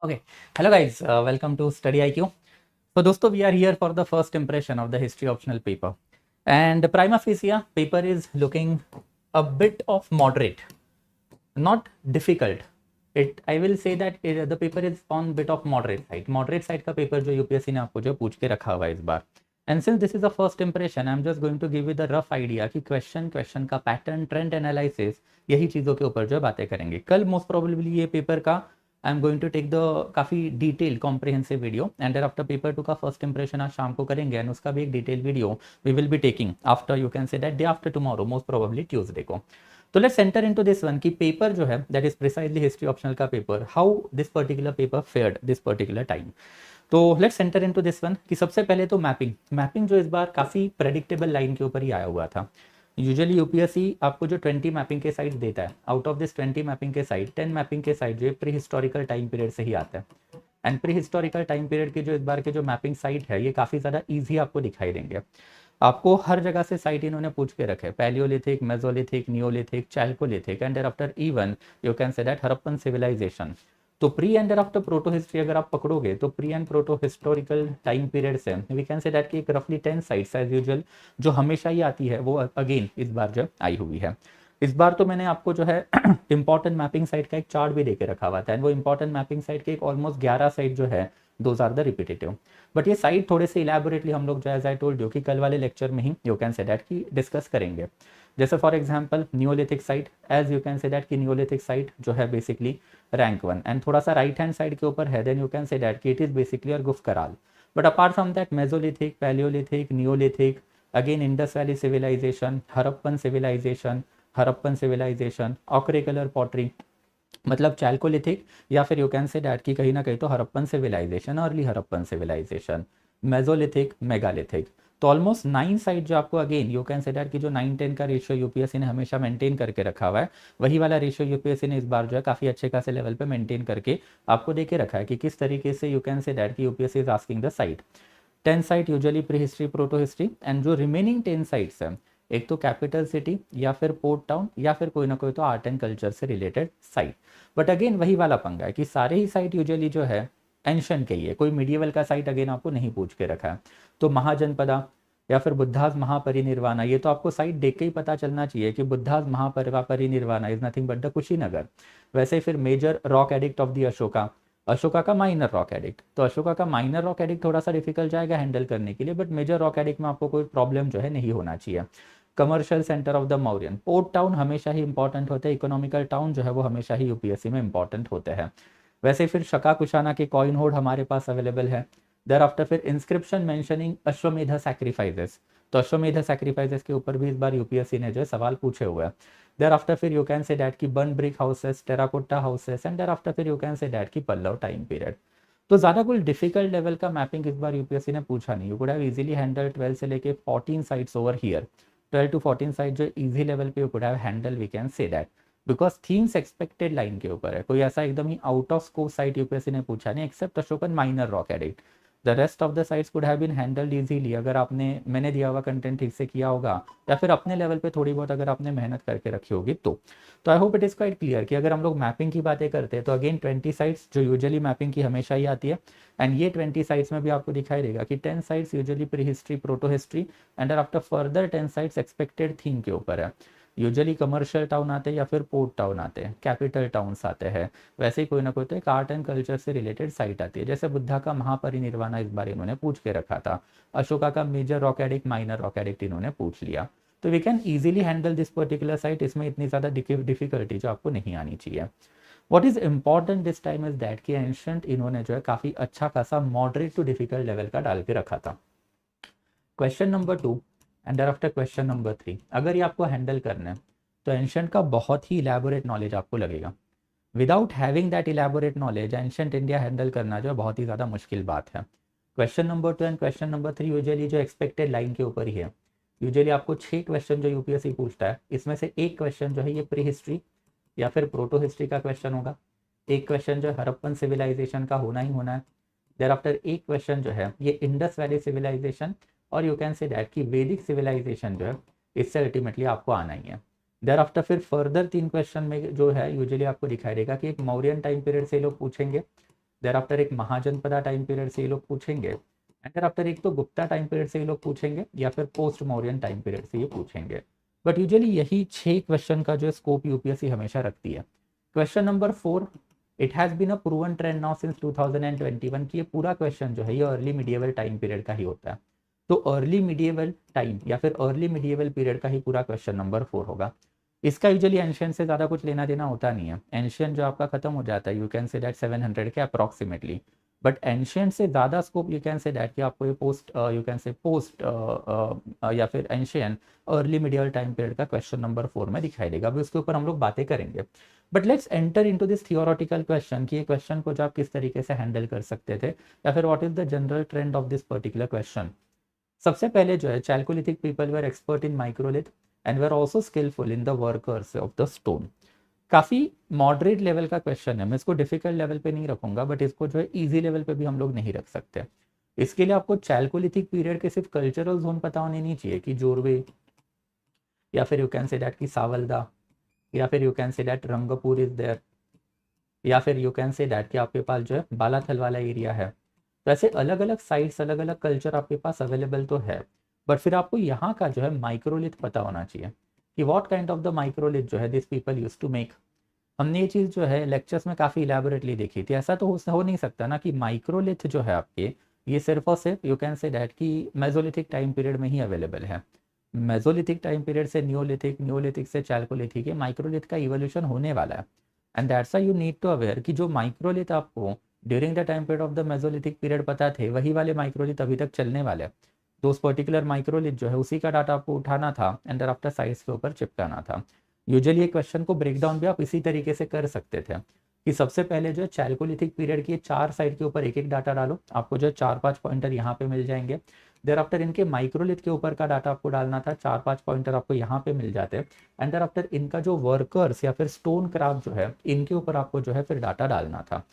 Okay. Hello guys, welcome to Study IQ. So दोस्तों, we are here for the first impression of the history optional paper, and prima facie paper is looking a bit of moderate, not difficult. I will say that the paper is on bit of moderate side. Moderate side का paper जो UPSC ने आपको जो पूछ के रखा हुआ है इस बार. And since this is the first impression, I'm just going to give you the rough idea कि क्वेश्चन का पैटर्न, ट्रेंड एनालिसिस, यही चीज़ों के ऊपर जो बातें करेंगे. कल मोस्ट प्रोबेबली ये पेपर का I am going to take the काफ़ी detail comprehensive video, and thereafter paper 2 का फर्स्ट इंप्रेशन आज शाम को करेंगे, एंड उसका भी एक detail video we will be taking after, you can say that day after tomorrow, most probably Tuesday को. तो let's enter into this one कि पेपर जो है that is precisely history optional का paper, how this particular paper fared this particular time. तो let's enter into this one कि सबसे पहले तो मैपिंग जो इस बार काफ़ी प्रेडिक्टेबल लाइन के ऊपर ही आया हुआ था. यूजुअली यूपीएससी आपको जो 20 मैपिंग के साइट देता है, आउट ऑफ दिस 20 मैपिंग के साइट 10 मैपिंग के साइट जो प्री हिस्टोरिकल टाइम पीरियड से ही आता है. And pre historical time period के जो इस बार के जो मैपिंग साइट है ये काफ़ी ज़्यादा ईजी आपको दिखाई देंगे. आपको हर जगह से साइट इन्होंने पूछ के रखे, palaeolithic, mesolithic, neolithic, chalcolithic, and thereafter even you can say that Harappan civilisation. तो pre and after proto history अगर आप पकड़ोगे तो pre and proto historical time period से वी कैन से दैट कि एक रफली 10 साइट्स एज यूजुअल जो हमेशा ही आती है वो अगेन इस बार जो आई हुई है. इस बार तो मैंने आपको जो है इंपॉर्टेंट मैपिंग साइट का एक चार्ट भी देके रखा हुआ था, एंड वो इंपॉर्टेंट मैपिंग साइट के एक ऑलमोस्ट 11 साइट जो है those are the repetitive. But ये साइट थोड़े से इलेबोरेटली हम लोग जो एज आई टोल्ड यू कि कल वाले लेक्चर में ही यू कैन से दैट की डिस्कस करेंगे. जैसे for example neolithic site, as you can say that कि नियोलिथिक साइट जो है बेसिकली रैंक 1, एंड थोड़ा सा राइट हैंड साइड के ऊपर है, then you can say that कि इट इज बेसिकली और Gufkral. But apart from that mesolithic, palaeolithic, neolithic, again Indus valley civilisation, Harappan civilisation, ochre colour pottery, मतलब चैल्कोलिथिक, या फिर यू कैन से डैट की कहीं ना कहीं तो Harappan civilisation, early Harappan civilisation, mesolithic, megalithic. तो ऑलमोस्ट 9 साइट जो आपको again you can say that की जो 9-10 का रेशियो यूपीएससी ने हमेशा मेंटेन करके रखा हुआ है, वही वाला रेशियो यूपीएससी ने इस बार जो है काफ़ी अच्छे खासे लेवल पे मेंटेन करके आपको देके रखा है कि किस तरीके से यू कैन से डैट की UPSC is asking the site. 10 site usually pre history, proto history, and जो रिमेनिंग 10 साइट्स हैं एक तो कैपिटल सिटी या फिर पोर्ट टाउन या फिर कोई ना कोई तो आर्ट एंड कल्चर से रिलेटेड साइट. बट अगेन वही वाला पंगा है कि सारे ही साइट यूजुअली जो है एंशन के ही है, कोई मिडिएवल का साइट अगेन आपको नहीं पूछ के रखा है. तो महाजनपदा या फिर बुद्धाज महापरिनिर्वाणा, ये तो आपको साइट देख के ही पता चलना चाहिए कि Buddha's Mahaparinirvana is nothing but the Kushinagar. वैसे फिर major rock edict of the Ashoka का माइनर रॉक एडिक्ट, तो अशोका का माइनर रॉक एडिक्ट थोड़ा सा डिफिकल्ट जाएगा हैंडल करने के लिए, बट मेजर रॉक एडिक्ट में आपको कोई प्रॉब्लम जो है नहीं होना चाहिए. Commercial centre of the Mauryan, port town हमेशा ही इंपॉर्टेंट होते हैं, इकोनॉमिकल टाउन जो है वो हमेशा ही यूपीएससी में इंपॉर्टेंट होते हैं. वैसे फिर शका कुशाना के कॉइन होड हमारे पास अवेलेबल है. देयर आफ्टर फिर इंस्क्रिप्शन मेंशनिंग अश्वमेध सैक्रिफाइसेस, तो अश्वमेध सैक्रिफाइसेस के ऊपर भी इस बार यूपीएससी ने जो है सवाल पूछे हुए हैं. देयर आफ्टर फिर यू कैन से डैट की burn brick houses, terracotta houses, and thereafter फिर यू कैन से डैट की पल्लव टाइम पीरियड. तो ज़्यादा कोई डिफिकल्ट लेवल का मैपिंग इस बार यूपीएससी ने पूछा नहीं. You could have easily handle 12 से लेके 14 sites over here. 12 to 14 site जो इजी लेवल पे you could have handle, we can say that, because themes expected line के ऊपर है. कोई ऐसा एकदम ही out of scope site UPSC ने पूछा नहीं, except Ashokan minor rock edict. The rest of the sites could have been handled easily अगर मैंने दिया हुआ कंटेंट ठीक से किया होगा, या फिर अपने लेवल पे थोड़ी बहुत अगर आपने मेहनत करके रखी होगी तो. I hope it is quite clear कि अगर हम लोग मैपिंग की बातें करते हैं तो अगेन 20 साइट्स जो यूजुअली मैपिंग की हमेशा ही आती है, एंड ये 20 साइट्स में भी आपको दिखाई देगा कि 10 sites usually pre history, proto history, and after further 10 sites expected theme के ऊपर है. यूजुअली कमर्शियल टाउन आते हैं या फिर पोर्ट टाउन आते हैं, कैपिटल टाउन्स आते हैं. वैसे ही कोई ना कोई तो एक आर्ट एंड कल्चर से रिलेटेड साइट आती है. जैसे बुद्धा का महापरिनिर्वाणा इस बार इन्होंने पूछ के रखा था, अशोका का major rock edict, minor rock edict इन्होंने पूछ लिया. तो we can easily handle this particular site, इसमें इतनी ज़्यादा डिफिकल्टी जो आपको नहीं आनी चाहिए. What is important this time is that कि एंशंट इन्होंने जो है काफ़ी अच्छा खासा मॉडरेट टू डिफिकल्ट लेवल का डाल के रखा था. Question number 2 and after question number 3 अगर ये आपको हैंडल करना है तो एंशंट का बहुत ही इलेबोरेट नॉलेज आपको लगेगा. Without having that elaborate knowledge ancient India handle करना जो है बहुत ही ज़्यादा मुश्किल बात है. Question number 2 and question number 3 usually जो एक्सपेक्टेड लाइन के ऊपर ही है. यूजुअली आपको 6 क्वेश्चन जो यूपीएससी पूछता है, इसमें से एक क्वेश्चन जो है ये प्री हिस्ट्री या फिर प्रोटो हिस्ट्री का क्वेश्चन होगा. एक क्वेश्चन जो है हड़प्पन सिविलाइजेशन का होना ही होना है. देयर आफ्टर एक क्वेश्चन जो है ये इंडस वैली सिविलाइजेशन और यू कैन से दैट कि वैदिक सिविलाइजेशन जो है इससे अल्टीमेटली आपको आना ही है. देयर आफ्टर फिर फर्दर 3 क्वेश्चन में जो है यूजुअली आपको दिखाई देगा कि एक मौर्यन टाइम पीरियड से लोग पूछेंगे. देर आफ्टर एक महाजनपदा टाइम पीरियड से ये लोग पूछेंगे, एंड देर आफ्टर एक तो गुप्ता टाइम पीरियड से ये लोग पूछेंगे, या फिर पोस्ट मौर्यन टाइम पीरियड से ये पूछेंगे। बट यूजुअली यही 6 क्वेश्चन का जो स्कोप यूपीएससी हमेशा रखती है। Question number 4, it has been a proven trend now since 2021 कि ये पूरा क्वेश्चन जो है ये अर्ली मिडिएवल टाइम पीरियड का ही होता है। तो अर्ली मिडिएवल टाइम या फिर अर्ली मिडिएवल पीरियड का ही पूरा क्वेश्चन नंबर 4 होगा। इसका यूजुअली एंशियंट से ज़्यादा कुछ लेना देना होता नहीं है। एंशियंट जो आपका खत्म हो जाता है, यू कैन से दैट 700 के अप्रॉक्सीमेटली, बट एंशियंट से ज़्यादा scope you can say that कि आपको ये पोस्ट यू कैन से पोस्ट या फिर ancient early medial time period का क्वेश्चन नंबर 4 में दिखाई देगा। अभी उसके ऊपर हम लोग बातें करेंगे, but let's enter into this theoretical question कि ये क्वेश्चन को जो आप किस तरीके से हैंडल कर सकते थे, या फिर what is the general trend of this particular question. सबसे पहले जो है chalcolithic people were expert in microlith and were also skilful in the workers of the stone. काफ़ी मॉडरेट लेवल का क्वेश्चन है, मैं इसको डिफिकल्ट लेवल पे नहीं रखूंगा, बट इसको जो है इजी लेवल पे भी हम लोग नहीं रख सकते। इसके लिए आपको चैल्कोलिथिक पीरियड के सिर्फ कल्चरल जोन पता होने नहीं चाहिए कि जोरवे, या फिर यू कैन से दैट की सावलदा, या फिर you can say that Rangpur is there, या फिर यू कैन से दैट कि आपके पास जो है बालाथल वाला एरिया है। तो ऐसे अलग अलग साइट्स, अलग अलग कल्चर आपके पास अवेलेबल तो है, बट फिर आपको यहाँ का जो है माइक्रोलिथ पता होना चाहिए कि what kind of the microlith जो है this people use to make. हमने ये चीज़ जो है लेक्चर्स में काफ़ी इलेबोरेटली देखी थी। ऐसा तो हो नहीं सकता ना कि माइक्रोलिथ जो है आपके ये सिर्फ और सिर्फ यू कैन से डैट कि मेजोलिथिक टाइम पीरियड में ही अवेलेबल है। मेजोलिथिक टाइम पीरियड से न्योलिथिक, न्योलिथिक से चैल्कोलिथिक, ये माइक्रोलिथ का इवोल्यूशन होने वाला है। And that's you need to aware कि जो माइक्रोलिथ आपको during the time period of the mesolithic period पता थे, वही वाले माइक्रोलिथ अभी तक चलने वाले। तो उस पर्टिकुलर माइक्रोलिथ जो है उसी का डाटा आपको उठाना था एंड देयर आफ्टर साइट्स के ऊपर चिपकाना था। यूजुअली ये क्वेश्चन को ब्रेक डाउन भी आप इसी तरीके से कर सकते थे कि सबसे पहले जो है चैल्कोलिथिक पीरियड की 4 साइड के ऊपर एक एक डाटा डालो, आपको जो है 4-5 पॉइंटर यहाँ पे मिल जाएंगे। देर आफ्टर इनके माइक्रोलिथ के ऊपर का डाटा आपको डालना था, 4-5 पॉइंटर आपको यहाँ पे मिल जाते। एंड देर आफ्टर इनका जो वर्कर्स या फिर स्टोन क्राफ्ट जो है इनके ऊपर आपको जो है फिर डाटा डालना था।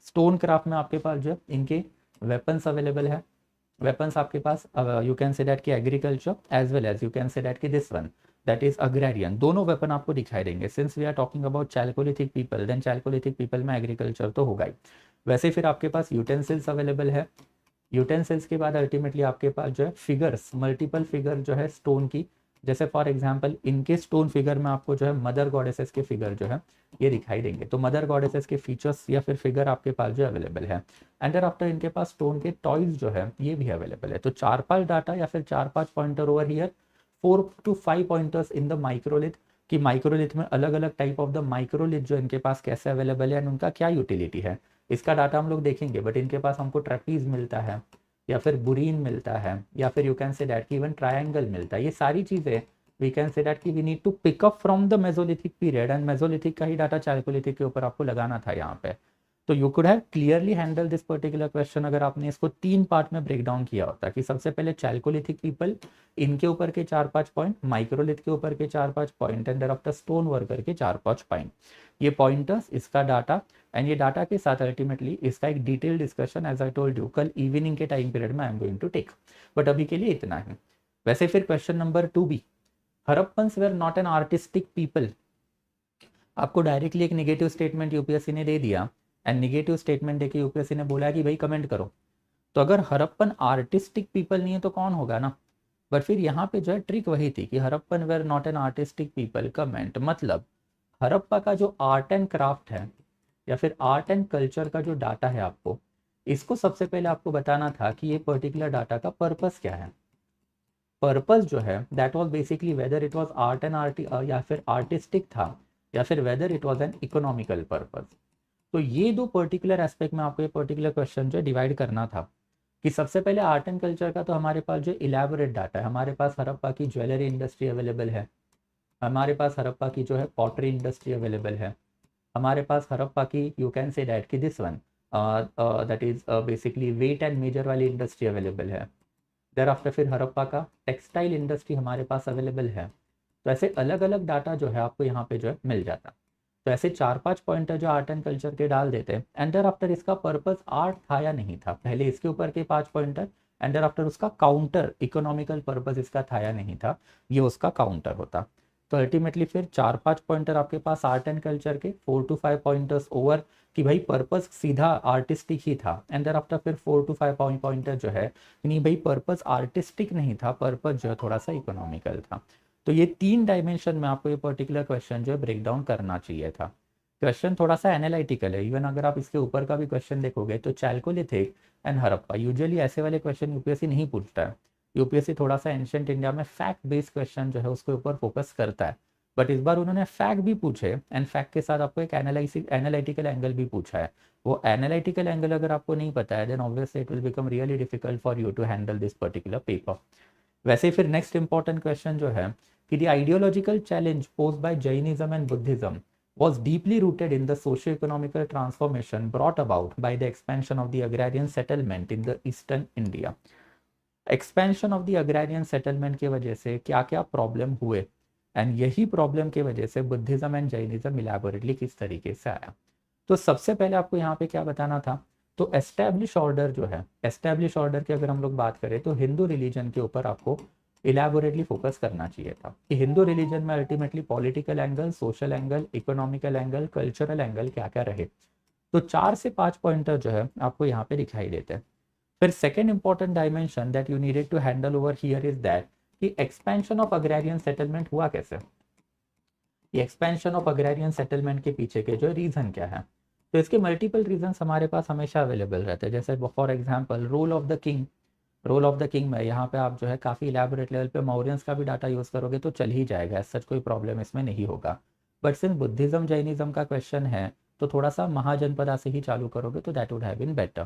स्टोन क्राफ्ट में आपके पास जो है इनके वेपन्स अवेलेबल है। वेपन्स आपके पास यू कैन से दैट कि agriculture as well as you can say that कि this one that is agrarian, दोनों वेपन आपको दिखाई देंगे। Since we are talking about chalcolithic people, then chalcolithic people में एग्रीकल्चर तो होगा ही। वैसे फिर आपके पास यूटेंसिल्स अवेलेबल है। यूटेंसिल्स के बाद अल्टीमेटली आपके पास जो है फिगर्स, मल्टीपल फिगर जो है स्टोन की, जैसे फॉर एग्जांपल इनके स्टोन फिगर में आपको जो है मदर गॉडेसेस के फिगर जो है ये दिखाई देंगे। तो मदर गॉडेसेस के फीचर्स या फिर फिगर आपके पास जो अवेलेबल है। एंड देन आफ्टर इनके पास स्टोन के टॉयज जो है ये भी अवेलेबल है। तो 4-5 डाटा या फिर 4-5 pointer over here, 4 to 5 pointers in the microlith कि माइक्रोलिथ में अलग अलग टाइप ऑफ द माइक्रोलिथ जो इनके पास कैसे अवेलेबल है एंड उनका क्या यूटिलिटी है, इसका डाटा हम लोग देखेंगे। बट इनके पास हमको ट्रेपीज मिलता है, या फिर बुरीन मिलता है, या फिर यू कैन से दैट कि इवन ट्रायंगल मिलता है। ये सारी चीज़ें वी कैन से दैट कि we need to pick up from the mesolithic period, and mesolithic का ही डाटा चैल्कोलिथिक के ऊपर आपको लगाना था यहाँ पे। तो you could have clearly handle this particular question अगर आपने इसको 3 पार्ट में ब्रेक डाउन किया होता कि सबसे पहले चैल्कोलिथिक पीपल, इनके ऊपर के 4-5 पॉइंट, माइक्रोलिथ के ऊपर के 4-5 point, and after stone worker के 4-5 पॉइंट। ये पॉइंटर्स, इसका डाटा, एंड ये डाटा के साथ अल्टीमेटली इसका एक detail discussion as I told you कल इवनिंग के टाइम पीरियड में I am going to take. But अभी के लिए इतना ही। वैसे फिर क्वेश्चन नंबर 2 भी, Harappans were not an artistic people. आपको डायरेक्टली एक नेगेटिव स्टेटमेंट यूपीएससी ने दे दिया, एंड नेगेटिव स्टेटमेंट देके यूपीएससी ने बोला कि भाई कमेंट करो। तो अगर हड़प्पन आर्टिस्टिक पीपल नहीं है तो कौन होगा ना। बट फिर यहाँ पे जो है ट्रिक वही थी कि Harappan were not an artistic people, comment मतलब हड़प्पा का जो आर्ट एंड क्राफ्ट है या फिर आर्ट एंड कल्चर का जो डाटा है, आपको इसको सबसे पहले आपको बताना था कि ये पर्टिकुलर डाटा का पर्पस क्या है। पर्पस जो है that was basically whether it was art and art या फिर आर्टिस्टिक था, या फिर whether it was an economical purpose. तो ये दो पर्टिकुलर एस्पेक्ट में आपको ये पर्टिकुलर क्वेश्चन जो है डिवाइड करना था कि सबसे पहले आर्ट एंड कल्चर का तो हमारे पास जो इलेबोरेट डाटा है, हमारे पास हड़प्पा की ज्वेलरी इंडस्ट्री अवेलेबल है, हमारे पास हड़प्पा की जो है पॉटरी इंडस्ट्री अवेलेबल है, हमारे पास हड़प्पा की यू कैन से दैट कि this one that is basically weight and major वाली इंडस्ट्री अवेलेबल है। देर आफ्टर फिर हड़प्पा का टेक्सटाइल इंडस्ट्री हमारे पास अवेलेबल है। तो ऐसे अलग अलग डाटा जो है आपको यहाँ पे जो है मिल जाता। तो ऐसे 4-5 पॉइंटर जो आर्ट एंड कल्चर के डाल देते हैं। एंड देर आफ्टर इसका पर्पस आर्ट था या नहीं था, पहले इसके ऊपर के 5 पॉइंटर, एंड देर आफ्टर उसका काउंटर इकोनॉमिकल पर्पस इसका था या नहीं था, ये उसका काउंटर होता। तो अल्टीमेटली फिर 4-5 पॉइंटर आपके पास आर्ट एंड कल्चर के, 4 to 5 पॉइंटर्स ओवर कि भाई पर्पस सीधा आर्टिस्टिक ही था, एंड देयर आफ्टर फिर 4 to 5 पॉइंटर जो है नहीं भाई पर्पस आर्टिस्टिक नहीं था, पर्पस जो है थोड़ा सा इकोनॉमिकल था। तो ये 3 डायमेंशन में आपको ये पर्टिकुलर क्वेश्चन जो है ब्रेक डाउन करना चाहिए था। क्वेश्चन थोड़ा सा एनालिटिकल है, इवन अगर आप इसके ऊपर का भी क्वेश्चन देखोगे तो चैल्कोलिथिक एंड हड़प्पा, यूजुअली ऐसे वाले क्वेश्चन यूपीएससी नहीं पूछता है। यूपीएससी थोड़ा सा एंशिएंट इंडिया में फैक्ट बेस्ड क्वेश्चन जो है उसके ऊपर फोकस करता है, बट इस बार उन्होंने फैक्ट भी पूछे एंड फैक्ट के साथ आपको एक एनालिटिकल एंगल भी पूछा है। वो एनालिटिकल एंगल अगर आपको नहीं पता है then obviously it will become really difficult for you to handle this particular paper. वैसे फिर नेक्स्ट इंपॉर्टेंट क्वेश्चन जो है कि the ideological challenge posed by Jainism and Buddhism was deeply rooted in the socio-economical transformation brought about by the expansion of the agrarian settlement in the eastern India. Expansion of the agrarian settlement की वजह से क्या क्या problem हुए, and यही problem की वजह से बुद्धिज्म एंड जैनिज्म इलैबोरेटली किस तरीके से आया। तो सबसे पहले आपको यहाँ पे क्या बताना था, तो एस्टैब्लिश ऑर्डर जो है, एस्टैब्लिश ऑर्डर की अगर हम लोग बात करें तो हिंदू रिलीजन के ऊपर आपको इलैबोरेटली फोकस करना चाहिए था कि हिंदू रिलीजन में ultimately political angle, social angle, economical angle, cultural angle क्या क्या रहे। तो 4 से 5 पॉइंटर जो है आपको यहाँ पे दिखाई देते हैं। फिर second important dimension that you needed to handle over here is that कि एक्सपेंशन ऑफ अग्रेरियन सेटलमेंट हुआ कैसे, ये एक्सपेंशन ऑफ अग्रेरियन सेटलमेंट के पीछे के जो रीजन क्या है। तो इसके मल्टीपल रीजन हमारे पास हमेशा अवेलेबल रहते हैं, जैसे for example role of the king. Role of the king में यहाँ पे आप जो है काफ़ी इलेबोरेट लेवल पे मौर्यंस का भी डाटा यूज़ करोगे तो चल ही जाएगा, सच कोई प्रॉब्लम इसमें नहीं होगा। बट सिंस बुद्धिज्म जैनिज्म का क्वेश्चन है तो थोड़ा सा महाजनपदा से ही चालू करोगे तो that would have been better.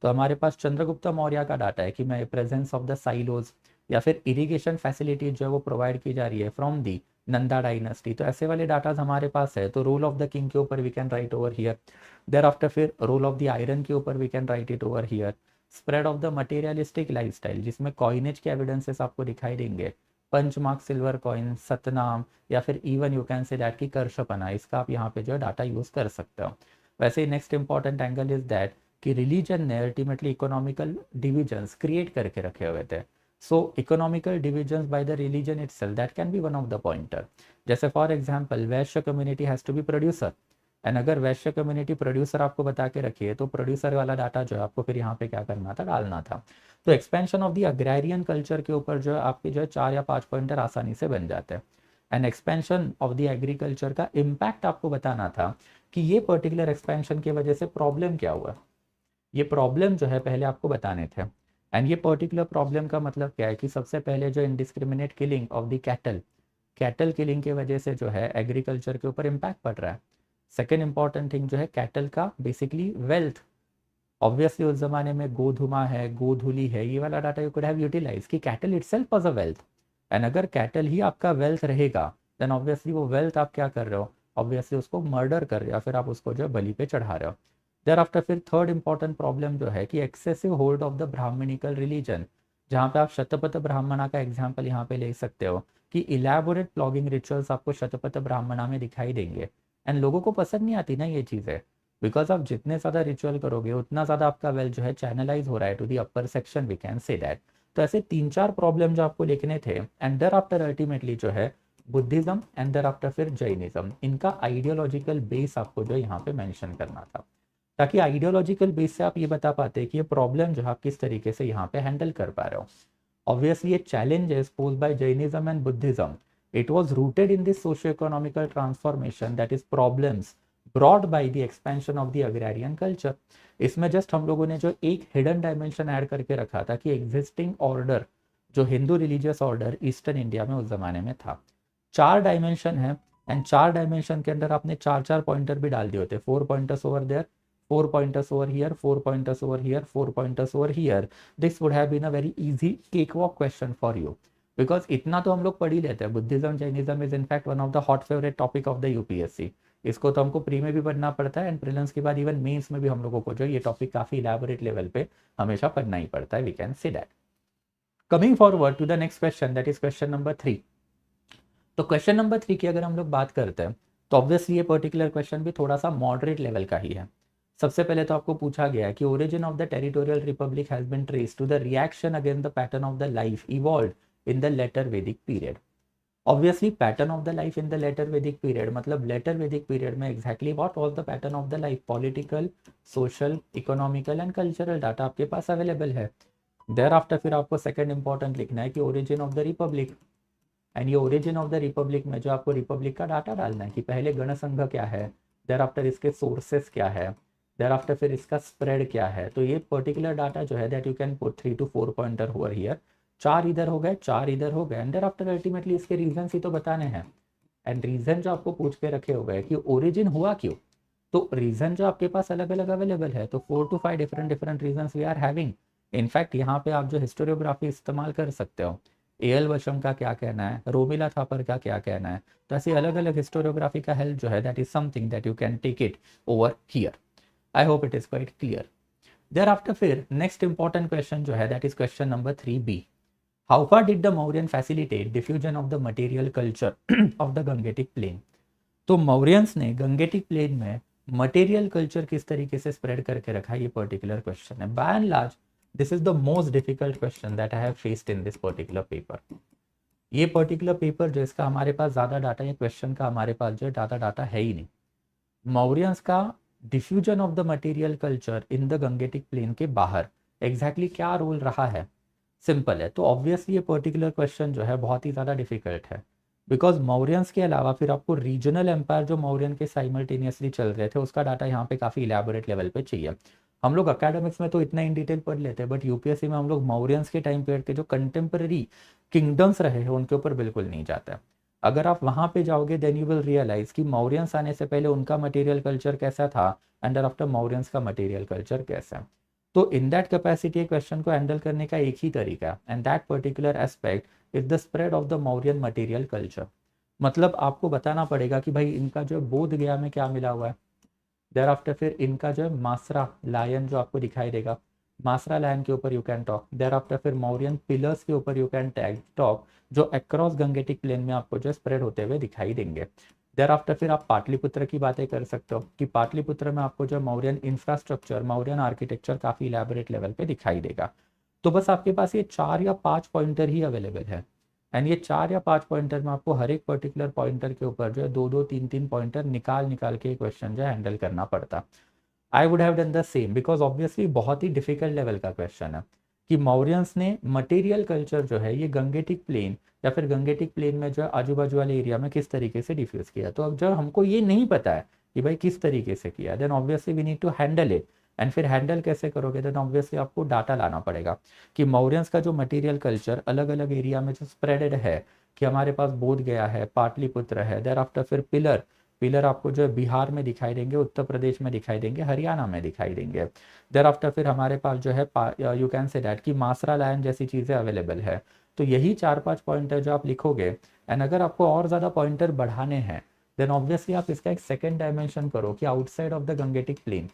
तो हमारे पास चंद्रगुप्त मौर्य का डाटा है कि मैं प्रेजेंस ऑफ द साइलोज या फिर इरिगेशन फैसिलिटीज जो है वो प्रोवाइड की जा रही है फ्रॉम दी नंदा डायनेस्टी, तो ऐसे वाले डाटाज हमारे पास है। तो रोल ऑफ द किंग के ऊपर we can write over here. Thereafter फिर रोल ऑफ द आयरन के ऊपर we can write it over here. Spread of the materialistic lifestyle जिसमें कॉइनेज के एविडेंसेस आपको दिखाई देंगे, पंचमार्क सिल्वर कॉइन, सतनाम, या फिर even you can say that की करशपना, इसका आप यहाँ पे जो है डाटा यूज कर सकते हो। वैसे next important angle is that कि रिलीजन ने अल्टीमेटली इकोनॉमिकल डिविजन्स क्रिएट करके रखे हुए थे। So economical divisions by the religion itself that can be one of the pointer. जैसे for example Vaishya community has to be producer, and अगर Vaishya community producer आपको बता के रखी है तो प्रोड्यूसर वाला डाटा जो है आपको फिर यहाँ पे क्या करना था, डालना था। तो expansion of the agrarian culture के ऊपर जो है आपके जो है 4 या 5 पॉइंटर आसानी से बन जाते हैं। And expansion of the agriculture का इम्पैक्ट आपको बताना था कि ये पर्टिकुलर एक्सपेंशन की वजह से प्रॉब्लम क्या हुआ, ये प्रॉब्लम जो है पहले आपको बताने थे। एंड ये पर्टिकुलर प्रॉब्लम का मतलब क्या है कि सबसे पहले जो indiscriminate killing of the cattle killing की वजह से जो है एग्रीकल्चर के ऊपर इम्पैक्ट पड़ रहा है। सेकेंड इंपॉर्टेंट थिंग जो है कैटल का बेसिकली वेल्थ, ऑब्वियसली उस जमाने में गोधुमा है, गोधुली है, ये वाला data you could have utilize कि cattle itself was a wealth. And अगर कैटल ही आपका वेल्थ रहेगा देन ऑब्वियसली वो वेल्थ आप क्या कर रहे हो, ऑब्वियसली उसको मर्डर कर रहे हो या फिर आप उसको जो है बलि पे चढ़ा रहे हो। देयर आफ्टर फिर थर्ड इंपॉर्टेंट प्रॉब्लम जो है कि excessive hold of the Brahmanical religion, जहाँ पे आप शतपथ ब्राह्मणा का एग्जाम्पल यहाँ पे ले सकते हो कि इलेबोरेट प्लॉगिंग रिचुअल्स आपको शतपथ ब्राह्मणा में दिखाई देंगे। एंड लोगों को पसंद नहीं आती ना ये चीज़ें, बिकॉज आप जितने ज़्यादा रिचुअल करोगे उतना ज़्यादा आपका वेल जो है चैनलाइज हो रहा है to the upper section, we can say that. तो ऐसे 3-4 प्रॉब्लम जो आपको लिखने थे, एंड देयर आफ्टर अल्टीमेटली जो है बुद्धिज्म एंड देयर आफ्टर फिर जैनिज्म, इनका आइडियोलॉजिकल बेस आपको जो यहाँ पे मेंशन करना था, ताकि आइडियोलॉजिकल बेस से आप ये बता पाते कि ये प्रॉब्लम जो है आप किस तरीके से यहाँ पे हैंडल कर पा रहे हो। ऑब्वियसली ये challenges posed by Jainism and Buddhism, it was rooted in this socio-economical transformation, that is problems brought by the expansion of the agrarian culture। इसमें जस्ट हम लोगों ने जो एक हिडन डायमेंशन ऐड करके रखा था कि एग्जिस्टिंग ऑर्डर जो Hindu religious order eastern India में उस जमाने में था। 4 डायमेंशन है एंड 4 डायमेंशन के अंदर आपने 4-4 पॉइंटर भी डाल दिए होते, 4 pointers over there, 4 pointers over here, 4 pointers over here, 4 pointers over here, this would have been a very easy cakewalk question for you। Because इतना तो हम लोग पढ़ ही लेते हैं, Buddhism Jainism is in fact one of the hot favourite topic of the UPSC. इसको तो हमको प्री में भी पढ़ना पड़ता है एंड प्रीलिम्स के बाद इवन मेंस में भी हम लोगों को जो ये टॉपिक काफी इलैबोरेट लेवल पे हमेशा पढ़ना ही पड़ता है, we can say that. Coming forward to the next question, that is question number 3। तो क्वेश्चन नंबर 3 की अगर हम लोग बात करते हैं तो ऑब्वियसली ये पर्टिकुलर क्वेश्चन भी थोड़ा सा मॉडरेट लेवल का ही है। सबसे पहले तो आपको पूछा गया है कि origin of the territorial republic has been traced to the reaction against the pattern of the life evolved in the later Vedic period. Obviously pattern of the life in the later Vedic period, मतलब later Vedic period में exactly what was the pattern of the life, political, social, economical and cultural data आपके पास available है। Thereafter फिर आपको second important लिखना है कि origin of the Republic, and ये ओरिजिन ऑफ द रिपब्लिक में जो आपको रिपब्लिक का डाटा डालना है कि पहले गणसंघ क्या है, देयर आफ्टर इसके सोर्सेस क्या है, देयर आफ्टर फिर इसका स्प्रेड क्या है। तो ये पर्टिकुलर डाटा जो है that you can put 3 to 4 pointer over here, 4 इधर हो गए, 4 इधर हो गए, एंड देयर आफ्टर अल्टीमेटली इसके रीजन ही तो बताने हैं। एंड रीजन जो आपको पूछ के रखे हो गए कि ओरिजिन हुआ क्यों, तो रीजन जो आपके पास अलग अलग अवेलेबल है, तो 4 to 5 different reasons we are having. In fact यहाँ पे आप जो हिस्टोरियोग्राफी इस्तेमाल कर सकते हो, एल वशम का क्या कहना है, रोमिला थापर का क्या कहना है, तो ऐसी अलग अलग हिस्टोरियोग्राफी का हेल्प जो है that is something that you can take it over here. I hope it is quite clear. Thereafter फिर नेक्स्ट इंपॉर्टेंट क्वेश्चन जो है that is question number 3B। How far did the Mauryan facilitate diffusion of the material culture of the Gangetic plain. तो मौर्यंस ने Gangetic plain में material culture किस तरीके से spread करके रखा, ये पर्टिकुलर क्वेश्चन है। By and large this is the most difficult question that I have faced in this particular paper. ये पर्टिकुलर पेपर जो इसका हमारे पास ज़्यादा डाटा, ये क्वेश्चन का हमारे पास जो डाटा है ही नहीं। मौर्यंस का diffusion of the material culture in the Gangetic plane के बाहर एग्जैक्टली क्या रोल रहा है, सिंपल है। तो ऑब्वियसली ये पर्टिकुलर क्वेश्चन जो है बहुत ही ज़्यादा डिफिकल्ट है, बिकॉज मौर्यंस के अलावा फिर आपको रीजनल एम्पायर जो मौर्यन के साइमल्टेनियसली चल रहे थे उसका डाटा यहाँ पे काफ़ी इलेबोरेट लेवल पे चाहिए। हम लोग अकेडमिक्स में तो इतना इन डिटेल पढ़ लेते हैं, बट यूपीएससी में हम लोग मौर्यंस के टाइम पीरियड के जो कंटेम्प्रेरी किंगडम्स रहे हैं उनके ऊपर बिल्कुल नहीं जाता है। अगर आप वहाँ पे जाओगे देन यू विल रियलाइज कि मौर्यंस आने से पहले उनका मटेरियल कल्चर कैसा था एंड आफ्टर मौर्यंस का मटेरियल कल्चर कैसा है। तो इन दैट कैपेसिटी क्वेश्चन को हैंडल करने का एक ही तरीका है, and that particular aspect is the spread of the Mauryan material culture. मतलब आपको बताना पड़ेगा कि भाई इनका जो बोध गया में क्या मिला हुआ है, देयर आफ्टर फिर इनका जो मासरा लायन जो आपको दिखाई देगा, मासरा लायन के ऊपर you can talk, thereafter फिर मौर्यन पिलर्स के ऊपर यू कैन टॉक जो अक्रॉस गंगेटिक प्लेन में आपको जो स्प्रेड होते हुए दिखाई देंगे। देयर आफ्टर फिर आप पाटलिपुत्र की बातें कर सकते हो कि पाटलिपुत्र में आपको जो मौर्यन इंफ्रास्ट्रक्चर, मौर्यन आर्किटेक्चर काफ़ी इलेबोरेट लेवल पे दिखाई देगा। तो बस आपके पास ये 4 या 5 पॉइंटर ही अवेलेबल है, एंड ये 4 या 5 पॉइंटर में आपको हर एक पर्टिकुलर पॉइंटर के ऊपर जो है 2-2, 3-3 पॉइंटर निकाल के क्वेश्चन जो है हैंडल करना पड़ता। I would have done the same, because obviously बहुत ही डिफिकल्ट लेवल का क्वेश्चन है कि मौर्यंस ने मटेरियल कल्चर जो है ये गंगेटिक प्लेन या फिर गंगेटिक प्लेन में जो है आजू बाजू वाले एरिया में किस तरीके से डिफ्यूज किया। तो अब जब हमको ये नहीं पता है कि भाई किस तरीके से किया, then obviously we need to handle it. And फिर हैंडल कैसे करोगे, देन ऑब्वियसली आपको डाटा लाना पड़ेगा कि मौर्यंस का जो मटेरियल कल्चर अलग अलग एरिया में जो स्प्रेडेड है, कि हमारे पास बोध गया है, पाटलिपुत्र है, देयर आफ्टर फिर पिलर आपको जो है बिहार में दिखाई देंगे, उत्तर प्रदेश में दिखाई देंगे, हरियाणा में दिखाई देंगे। देयर आफ्टर फिर हमारे पास जो है यू कैन से दैट कि मासरा लायन जैसी चीज़ें अवेलेबल है। तो यही 4-5 पॉइंटर जो आप लिखोगे, एंड अगर आपको और ज़्यादा पॉइंटर बढ़ाने हैं देन ऑब्वियसली आप इसका एक सेकेंड डायमेंशन करो कि outside of the Gangetic plane,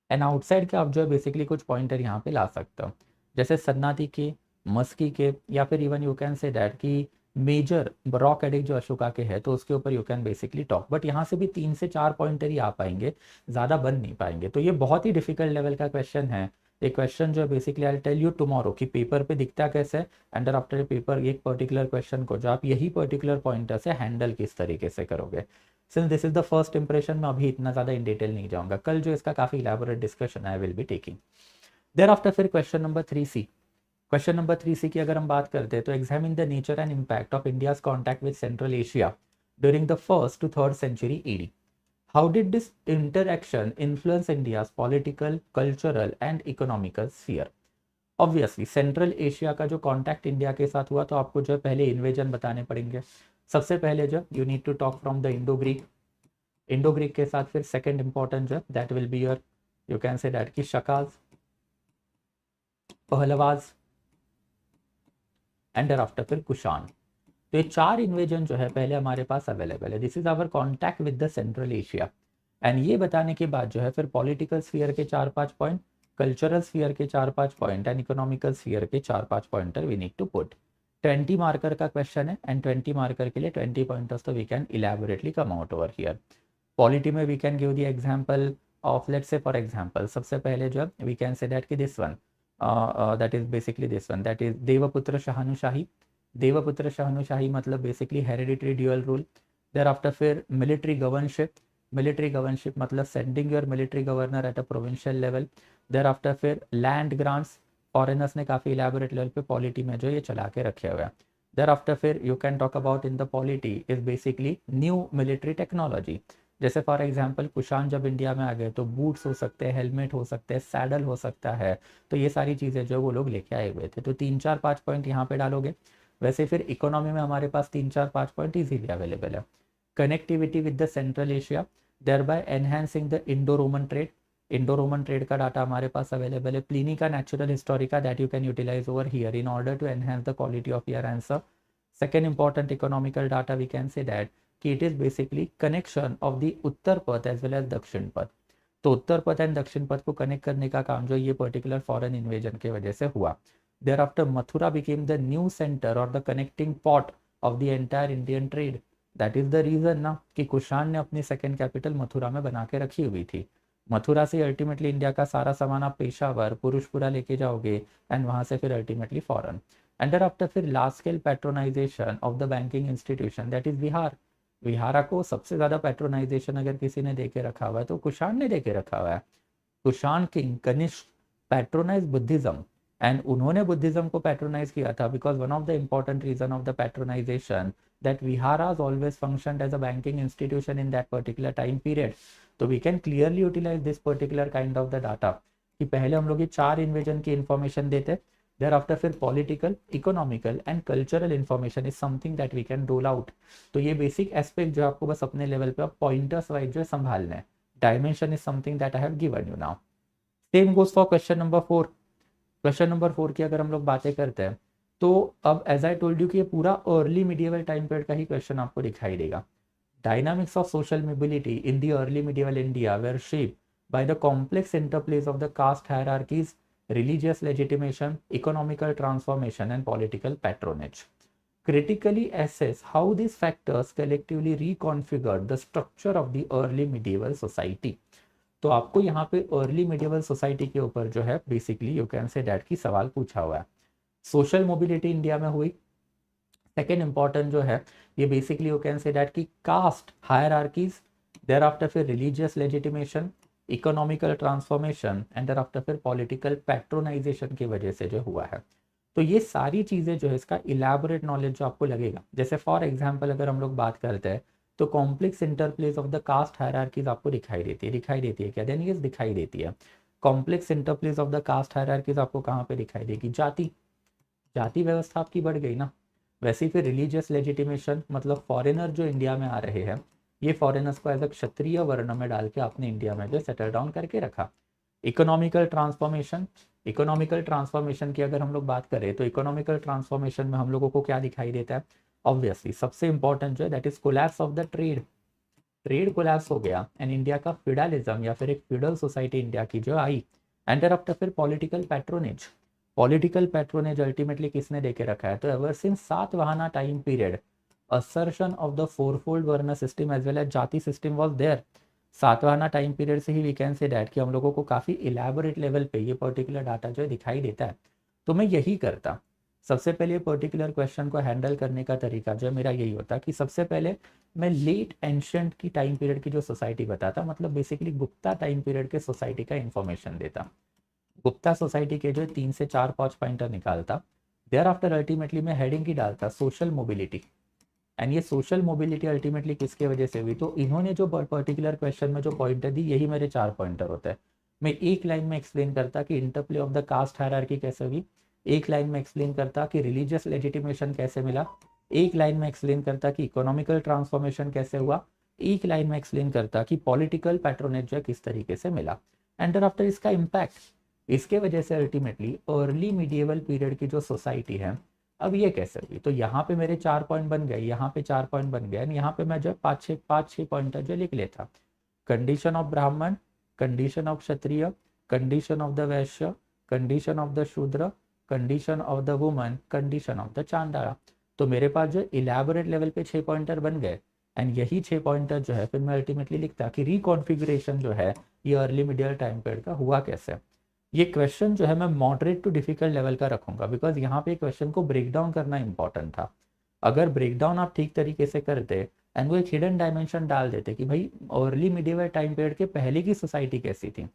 and outside के आप जो है बेसिकली कुछ पॉइंटर यहाँ पे ला सकते हो, जैसे सन्नाटी के, मस्की के, या फिर even you can say that कि मेजर रॉक एडिक जो अशोका के है तो उसके ऊपर you can basically talk. But यहाँ से भी 3 से 4 पॉइंटर ही आ पाएंगे, ज़्यादा बन नहीं पाएंगे। तो ये बहुत ही डिफिकल्ट लेवल का क्वेश्चन है। एक क्वेश्चन जो है basically I tell you tomorrow कि पेपर पे दिखता कैसे है, एंड आफ्टर पेपर एक पर्टिकुलर क्वेश्चन को जो आप यही पर्टिकुलर पॉइंटर से हैंडल किस तरीके से करोगे। Since this is the first impression, मैं अभी इतना ज़्यादा इन डिटेल नहीं जाऊँगा, कल जो इसका काफ़ी elaborate discussion I will be taking. Thereafter फिर question number 3C। Question number 3C की अगर हम बात करते हैं तो examine the nature and impact of India's contact with central Asia during the 1st to 3rd century ED. How did this interaction influence India's political, cultural and economical sphere? Obviously central Asia का जो contact India के साथ हुआ तो आपको जो है पहले इन्वेजन बताने पड़ेंगे। सबसे पहले जो you need to talk from the Indo Greek के साथ फिर सेकेंड इंपॉर्टेंट जो that will be your you can say that की शकाज, पहलवाज एंड आफ्टर फिर कुशान। तो ये 4 इन्वेजन जो है पहले हमारे पास अवेलेबल है। This is our contact with the central Asia, and ये बताने के बाद जो है फिर पॉलिटिकल स्फीयर के 4-5 पॉइंट, कल्चरल स्फीयर के 4-5 पॉइंट एंड इकोनॉमिकल स्फीयर के 4-5 pointer we need to put. 20 marker का क्वेश्चन है, एंड 20 मार्कर के लिए 20 पॉइंटर्स तो we can elaborately come out over here. Polity में we can give the example of let's say for example सबसे पहले जो वी कैन से दैट कि this one that is basically this one that is Devaputra Shahanushahi, Devaputra Shahanushahi मतलब basically hereditary dual rule. Thereafter फिर military governship मतलब sending your military governor at a provincial level. Thereafter फिर land grants, foreigners ने काफ़ी elaborate level पे polity में जो ये चला के रखे हुए हैं। देयर आफ्टर फिर you can talk about in the polity is basically new military technology. जैसे फॉर एग्जांपल कुषाण जब इंडिया में आ गए तो बूट्स हो सकते हैं, हेलमेट हो सकते हैं, सैडल हो सकता है, तो ये सारी चीज़ें जो वो लोग लेके आए हुए थे। तो 3 4 5 पॉइंट यहाँ पे डालोगे। वैसे फिर इकोनॉमी में हमारे पास 3 4 5 पॉइंट इजीली अवेलेबल है। Connectivity with the central Asia, thereby enhancing the Indo Roman trade. Indo Roman trade का डाटा हमारे पास अवेलेबल है। प्लीनी का natural historica that you can utilize over here in order to enhance the quality of your answer. Second important economical data we can say that कि it is basically connection of the Uttarapath as well as दक्षिण पथ। तो उत्तर पथ and दक्षिण पथ को connect करने का काम जो ये पर्टिकुलर फॉरेन इन्वेजन के वजह से हुआ। Thereafter Mathura became the new centre और the connecting port of the entire Indian trade. That is the reason ना कि कुषाण ने अपनी सेकेंड कैपिटल मथुरा में बना के रखी हुई थी। मथुरा से अल्टीमेटली इंडिया का सारा सामान आप पेशावर पुरुषपुरा लेके जाओगे एंड वहां से फिर ultimately foreign. And thereafter फिर large scale patronization of the banking institution that is vihar. Vihara को सबसे ज्यादा पैट्रोनाइजेशन अगर किसी ने देके रखा हुआ है तो कुषाण ने देके रखा हुआ है। Kushan king Kanishka patronize Buddhism and उन्होंने बुद्धिज्म को पैट्रोनाइज किया था because one of the important reason of the patronization that viharas always functioned as a banking institution in that particular time period. तो we can clearly utilize this particular kind of the data कि पहले हम लोग ये 4 invasion की information देते, thereafter फिर political, economical and cultural information is something that we can roll out. तो ये बेसिक एस्पेक्ट जो आपको बस अपने लेवल पे पॉइंटर्स वाइज जो है संभालना है। Dimension is something that I have given you now. Same goes for question number 4। Question number 4 की अगर हम लोग बातें करते हैं तो अब एज आई टोल्ड यू कि ये पूरा अर्ली मिडिवल टाइम पीरियड का ही क्वेश्चन आपको दिखाई देगा। Dynamics of social mobility in the early medieval India were shaped by the complex interplays of the caste hierarchies, religious legitimation, economical transformation, and political patronage. Critically assess how these factors collectively reconfigured the structure of the early medieval society. तो आपको यहाँ पे early medieval society के ऊपर जो है basically you can say that की सवाल पूछा हुआ है। सोशल मोबिलिटी इंडिया में हुई। सेकेंड इंपॉर्टेंट जो है ये basically you can say that की कास्ट हायरार्कीज, देयर आफ्टर फिर religious legitimation, economical transformation and thereafter फिर पॉलिटिकल पैट्रोनाइजेशन की वजह से जो हुआ है। तो ये सारी चीज़ें जो है इसका इलेबोरेट नॉलेज जो आपको लगेगा। जैसे फॉर एग्जाम्पल अगर हम लोग बात करते हैं तो complex interplays of the caste hierarchies आपको दिखाई देती है क्या? देन ये दिखाई देती है। Complex interplays of the caste hierarchies आपको कहाँ पे दिखाई देगी? जाति व्यवस्था आपकी बढ़ गई ना। वैसे ही फिर रिलीजियस लेजिटिमेशन मतलब फॉरेनर जो इंडिया में आ रहे हैं ये फॉरेनर्स को एज अ क्षत्रिय वर्ण में डाल के आपने इंडिया में जो सेटल डाउन करके रखा। इकोनॉमिकल ट्रांसफॉर्मेशन की अगर हम लोग बात करें तो इकोनॉमिकल ट्रांसफॉर्मेशन में हम लोगों को क्या दिखाई देता है? ऑब्वियसली सबसे इंपॉर्टेंट जो है that is collapse of the trade collapse हो गया एंड इंडिया का फ्यूडलिज्म या फिर एक फ्यूडल सोसाइटी इंडिया की जो आई। एंड देयर आफ्टर फिर पॉलिटिकल पैट्रोनेज अल्टीमेटली किसने देके रखा है? तो ever since Satavahana time period assertion of the fourfold varna system as well as jati system was there. Satavahana time period से ही वी कैन से डैट कि हम लोगों को काफ़ी इलेबोरेट लेवल पे ये पर्टिकुलर डाटा जो है दिखाई देता है। तो मैं यही करता, सबसे पहले पर्टिकुलर क्वेश्चन को हैंडल करने का तरीका जो है मेरा यही होता कि सबसे पहले मैं लेट एंशियंट की टाइम पीरियड की जो सोसाइटी बताता, मतलब बेसिकली गुप्ता टाइम पीरियड के सोसाइटी का इन्फॉर्मेशन देता। गुप्ता सोसाइटी के जो 3 से 4 5 पॉइंटर निकालता। देयर आफ्टर अल्टीमेटली मैं हेडिंग की डालता सोशल मोबिलिटी। एंड ये सोशल मोबिलिटी अल्टीमेटली किसके वजह से हुई? तो इन्होंने जो पर्टिकुलर क्वेश्चन में जो पॉइंटर दी यही मेरे 4 पॉइंटर होते हैं। मैं एक लाइन में एक्सप्लेन करता कि interplay of the caste hierarchy कैसे हुई, एक लाइन में एक्सप्लेन करता कि रिलीजियस लेजिटिमेशन कैसे मिला, एक लाइन में एक्सप्लेन करता कि इकोनॉमिकल ट्रांसफॉर्मेशन कैसे हुआ, एक लाइन में एक्सप्लेन करता कि पॉलिटिकल पैट्रोनेज जो किस तरीके से मिला। एंड देयर आफ्टर इसका इम्पैक्ट, इसके वजह से अल्टीमेटली अर्ली मीडिएवल पीरियड की जो सोसाइटी है अब ये कैसे हुई। तो यहाँ पे मेरे 4 पॉइंट बन गए, यहाँ पे 4 पॉइंट बन गए, यहाँ पे मैं जो 5-6 पॉइंटर जो लिख लेता। Condition of Brahmin, condition of Kshatriya, condition of the Vaishya, condition of the Shudra, condition of the woman, condition of the Chandala. तो मेरे पास जो इलेबोरेट लेवल पे 6 पॉइंटर बन गए एंड यही 6 पॉइंटर जो है फिर मैं अल्टीमेटली लिखता कि रिकॉन्फिगरेशन जो है ये अर्ली मिडियल टाइम पीरियड का हुआ कैसे। ये क्वेश्चन जो है मैं मॉडरेट टू डिफिकल्ट लेवल का रखूंगा, बिकॉज यहाँ पे क्वेश्चन को ब्रेक डाउन करना इंपॉर्टेंट था। अगर ब्रेक डाउन आप ठीक तरीके से करते एंड वो एक हिडन डायमेंशन डाल देते कि भाई अर्ली मिडिवल टाइम पीरियड के पहले की सोसाइटी कैसी थी,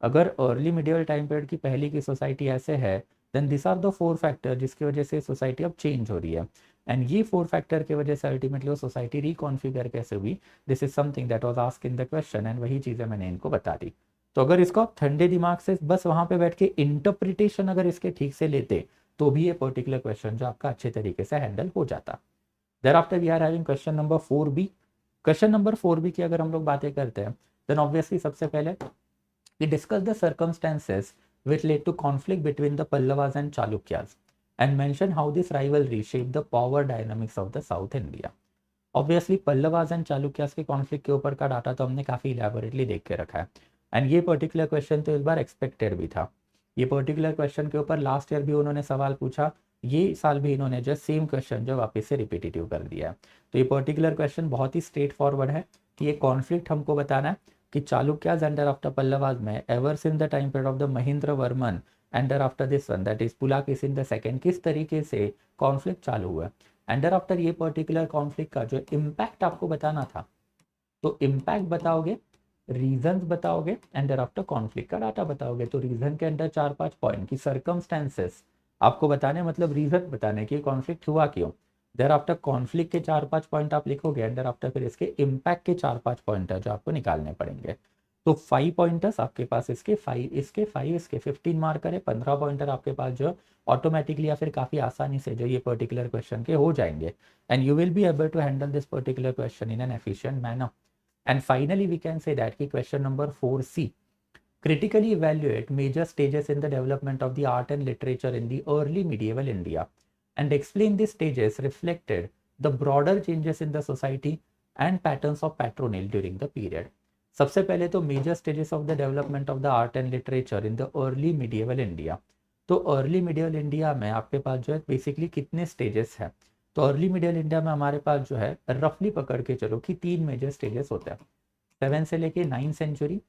अगर अर्ली मिडिवल टाइम पीरियड की पहले की सोसाइटी ऐसे है, then this are the 4 factor जिसकी वजह से सोसाइटी अब चेंज हो रही है, एंड ये 4 फैक्टर की वजह से अल्टीमेटली वो सोसाइटी रिकॉन्फिगर कैसे हुई, this is something that was asked in the question, and वही चीज़ें मैंने इनको बता दी। तो अगर इसको आप ठंडे दिमाग से बस वहाँ पे बैठ के इंटरप्रिटेशन अगर इसके ठीक से लेते, तो भी ये पर्टिकुलर क्वेश्चन जो आपका अच्छे तरीके से हैंडल हो जाता। Thereafter we are having question number 4B। Question number 4B की अगर हम लोग बातें करते हैं, देन ऑब्वियसली सबसे पहले we discuss the circumstances which led to conflict between the Pallavas and Chalukyas and mention how this rivalry shaped the power dynamics of the South India. Obviously Pallavas and Chalukyas के कॉन्फ्लिक्ट के ऊपर का data तो हमने काफ़ी elaborately देख के रखा है, एंड ये पर्टिकुलर क्वेश्चन तो इस बार एक्सपेक्टेड भी था। ये पर्टिकुलर क्वेश्चन के ऊपर लास्ट ईयर भी उन्होंने सवाल पूछा, ये साल भी इन्होंने जो सेम क्वेश्चन जो वापस से रिपीटेटिव कर दिया है। तो ये पर्टिकुलर क्वेश्चन बहुत ही स्ट्रेट फॉरवर्ड है कि ये कॉन्फ्लिक्ट हमको बताना है कि चालुक्याज एंडर आफ्टर पल्लवाज में ever since the time period of the Mahendra Varman and thereafter this one that is Pulakeshin the second किस तरीके से कॉन्फ्लिक्ट चालू हुआ, एंडर आफ्टर ये पर्टिकुलर कॉन्फ्लिक्ट का जो इम्पैक्ट आपको बताना था, तो इम्पैक्ट बताओगे, रीजंस बताओगे, एंडर आफ्टर कॉन्फ्लिक्ट का डाटा बताओगे। तो रीजन के अंदर 4-5 पॉइंट की सर्कमस्टेंसेस आपको बताने, मतलब रीजन बताने कि कॉन्फ्लिक्ट हुआ क्यों। देयर आफ्टर कॉन्फ्लिक्ट के 4-5 पॉइंट आप लिखोगे, एंडर आफ्टर फिर इसके इम्पैक्ट के 4-5 पॉइंट है जो आपको निकालने पड़ेंगे। तो 5 पॉइंटर्स आपके पास, इसके 5, इसके 5, इसके 15 मार्कर है, 15 पॉइंटर आपके पास जो ऑटोमेटिकली या फिर काफ़ी आसानी से जो ये पर्टिकुलर क्वेश्चन के हो जाएंगे, and you will be able to handle this particular question in an efficient manner. And finally we can say that कि question number 4C, critically evaluate major stages in the development of the art and literature in the early medieval India and explain these stages reflected the broader changes in the society and patterns of patronage during the period. सबसे पहले तो major stages of the development of the art and literature in the early medieval India. तो early medieval India में आपके पास जो है basically कितने stages हैं, तो अर्ली मिडिवल इंडिया में हमारे पास जो है रफली पकड़ के चलो कि 3 मेजर स्टेजेस होते हैं, 7 से लेके 9 सेंचुरी,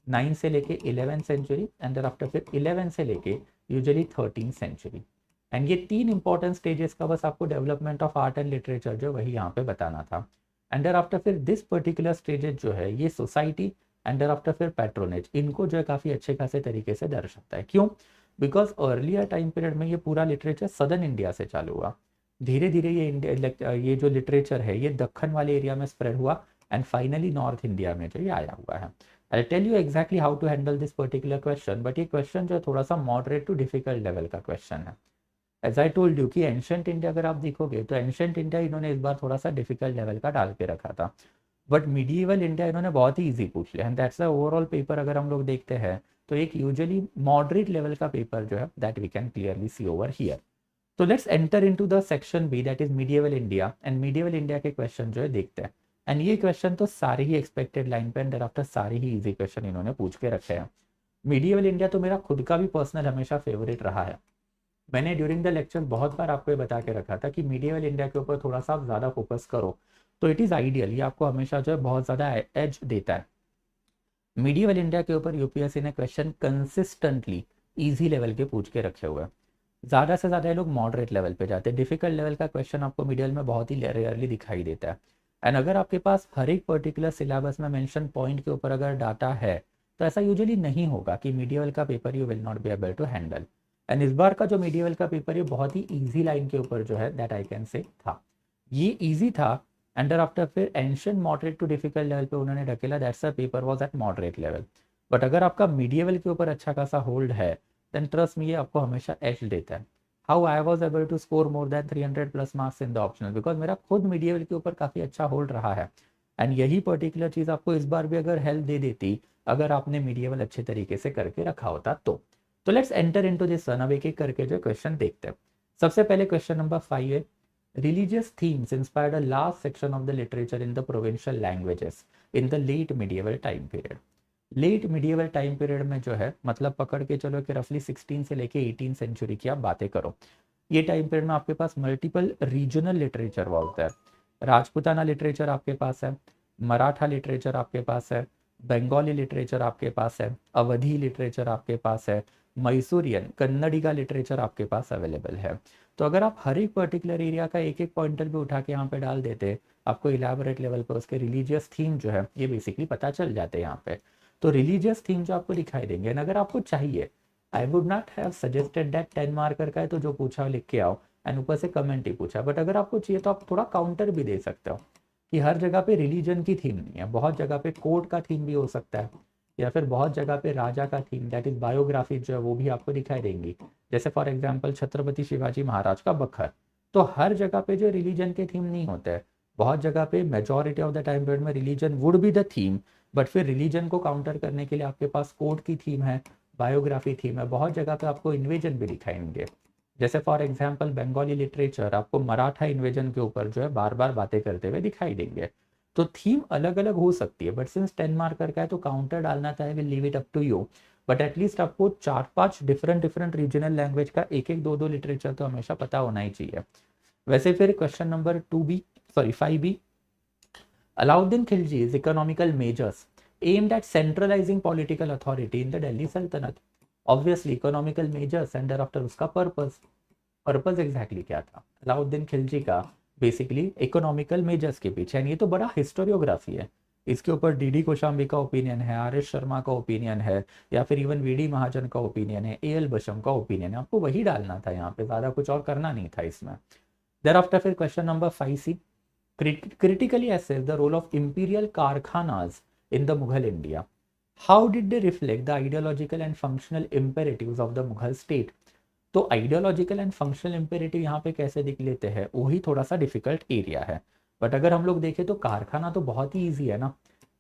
9 से लेके 11 सेंचुरी, एंड आफ्टर फिर 11 से लेके यूजुअली 13 सेंचुरी। एंड ये 3 इंपॉर्टेंट स्टेजेस का बस आपको development of art and literature जो वही यहाँ पे बताना था। एंड आफ्टर फिर दिस पर्टिकुलर स्टेजेस जो है ये सोसाइटी एंड आफ्टर फिर पैट्रोनेज, इनको जो है काफ़ी अच्छे खासे तरीके से दर्शाता है। क्यों? बिकॉज अर्लियर टाइम पीरियड में ये पूरा लिटरेचर सदर्न इंडिया से चालू हुआ, धीरे धीरे ये इंडिया, ये जो लिटरेचर है ये दक्खन वाले एरिया में स्प्रेड हुआ, एंड फाइनली नॉर्थ इंडिया में जो ये आया हुआ है। I'll tell you exactly how to handle this particular question, but ये क्वेश्चन जो है थोड़ा सा मॉडरेट टू डिफिकल्ट लेवल का क्वेश्चन है। एज आई टोल्ड यू कि एंशंट इंडिया अगर आप देखोगे तो एंशंट इंडिया इन्होंने इस बार थोड़ा सा डिफिकल्ट लेवल का डाल के रखा था, बट मीडिएवल इंडिया इन्होंने बहुत ही ईजी पूछ लिया, and that's the overall paper. अगर हम लोग देखते हैं तो एक यूजुअली मॉडरेट लेवल का पेपर जो है that we can clearly see over here. तो let's enter into the section B that is medieval India, and medieval India के क्वेश्चन जो है देखते हैं। एंड ये क्वेश्चन तो सारे ही एक्सपेक्टेड लाइन पे एंड आफ्टर सारे ही इजी क्वेश्चन इन्होंने पूछ के रखे हैं। मीडिएवल इंडिया तो मेरा खुद का भी पर्सनल हमेशा फेवरेट रहा है। मैंने ड्यूरिंग द लेक्चर बहुत बार आपको ये बता के रखा था कि मीडिएवल इंडिया के ऊपर थोड़ा सा आप ज़्यादा फोकस करो तो इट इज़ आइडियल, ये आपको हमेशा जो है बहुत ज़्यादा एज देता है। मीडिएवल इंडिया के ऊपर यूपीएससी ने क्वेश्चन कंसिस्टेंटली ईजी लेवल के पूछ के रखे हुए हैं। ज़्यादा से ज़्यादा ये लोग मॉडरेट लेवल पे जाते हैं, डिफिकल्ट लेवल का क्वेश्चन आपको मीडियल में बहुत ही रेयरली दिखाई देता है। एंड अगर आपके पास हर एक पर्टिकुलर सिलेबस में मेंशन पॉइंट के ऊपर अगर डाटा है तो ऐसा यूजुअली नहीं होगा कि मीडिएवल का paper you will not be able to handle. And इस बार का जो मीडिएवल का पेपर ये बहुत ही ईजी लाइन के ऊपर जो है दैट आई कैन से था, ये ईजी था। एंडर आफ्टर फिर ancient moderate to difficult level पे उन्होंने ढकेला, that's a paper was at moderate level. But अगर आपका मीडिएवल के ऊपर अच्छा खासा होल्ड है देन ट्रस्ट मी ये आपको हमेशा एज देता है। How I was able to score more than 300 plus marks in the optional, because मेरा खुद मीडिएवल के ऊपर काफ़ी अच्छा होल्ड रहा है। एंड यही पर्टिकुलर चीज़ आपको इस बार भी अगर हेल्प दे देती अगर आपने मीडिएवल अच्छे तरीके से करके रखा होता तो let's enter into this one. अब एक एक करके जो क्वेश्चन देखते हैं। सबसे पहले क्वेश्चन नंबर 5 है, religious themes inspired a large section of the literature in the provincial languages in the late medieval time period. Late medieval time period में जो है मतलब पकड़ के चलो कि रफली 16 से लेके 18 सेंचुरी की आप बातें करो, ये टाइम पीरियड में आपके पास मल्टीपल रीजनल लिटरेचर हुआ होता है। राजपूताना लिटरेचर आपके पास है, मराठा लिटरेचर आपके पास है, बंगाली लिटरेचर आपके पास है, अवधी लिटरेचर आपके पास है, मैसूरियन, कन्नड़ी का लिटरेचर आपके पास अवेलेबल है। तो अगर आप हर एक पर्टिकुलर एरिया का एक एक पॉइंटर भी उठा के यहाँ पे डाल देते, आपको इलेबोरेट लेवल पर उसके रिलीजियस थीम जो है ये बेसिकली पता चल जाते हैं यहाँ पे। तो रिलीजियस थीम जो आपको दिखाई देंगे, एंड अगर आपको चाहिए, I would not have suggested that 10 marker का है तो जो पूछा लिख के आओ, एंड ऊपर से कमेंट ही पूछा, बट अगर आपको चाहिए तो आप थोड़ा काउंटर भी दे सकते हो कि हर जगह पे रिलीजन की थीम नहीं है, बहुत जगह पे कोर्ट का थीम भी हो सकता है, या फिर बहुत जगह पे राजा का थीम, दैट इज बायोग्राफी जो है वो भी आपको दिखाई देंगी। जैसे फॉर एग्जांपल छत्रपति शिवाजी महाराज का बखर। तो हर जगह पे जो रिलीजन के थीम नहीं होते हैं, बहुत जगह पे majority of the time period में religion would be the theme, but फिर रिलीजन को काउंटर करने के लिए आपके पास कोर्ट की थीम है, बायोग्राफी थीम है, बहुत जगह पे आपको इन्वेजन भी दिखाएंगे। जैसे फॉर एग्जाम्पल बंगाली लिटरेचर आपको मराठा इन्वेजन के ऊपर जो है बार बार बातें करते हुए दिखाई देंगे। तो थीम अलग अलग हो सकती है, बट सिंस 10 मार्कर का है तो काउंटर डालना चाहे will leave it up to you, but at least आपको 4-5 डिफरेंट डिफरेंट रीजनल लैंग्वेज का एक एक दो दो लिटरेचर तो हमेशा पता होना ही चाहिए। वैसे फिर question number 5B, Alauddin Khilji's economical measures aimed at centralizing political authority in the Delhi Sultanate. Obviously economical measures and thereafter उसका पर्पस एग्जैक्टली क्या था अलाउद्दीन खिलजी का, बेसिकली इकोनॉमिकल मेजर्स के पीछे। ये तो बड़ा हिस्टोरियोग्राफी है, इसके ऊपर डीडी कोशाम्बी का ओपिनियन है, आर.एस. शर्मा का ओपिनियन है, या फिर इवन वी.डी. महाजन का ओपिनियन है, ए.एल. बशम का ओपिनियन है। आपको वही डालना था यहाँ पे, ज़्यादा कुछ और करना नहीं था इसमें। देयर आफ्टर फिर question number 5C, critically assess the role of imperial karkhanas in the Mughal India. How did they reflect the ideological and functional imperatives of the Mughal state? तो आइडियोलॉजिकल एंड फंक्शनल इम्पेरेटिव यहाँ पे कैसे दिख लेते हैं, वही थोड़ा सा डिफिकल्ट एरिया है। बट अगर हम लोग देखें तो कारखाना तो बहुत ही ईजी है ना।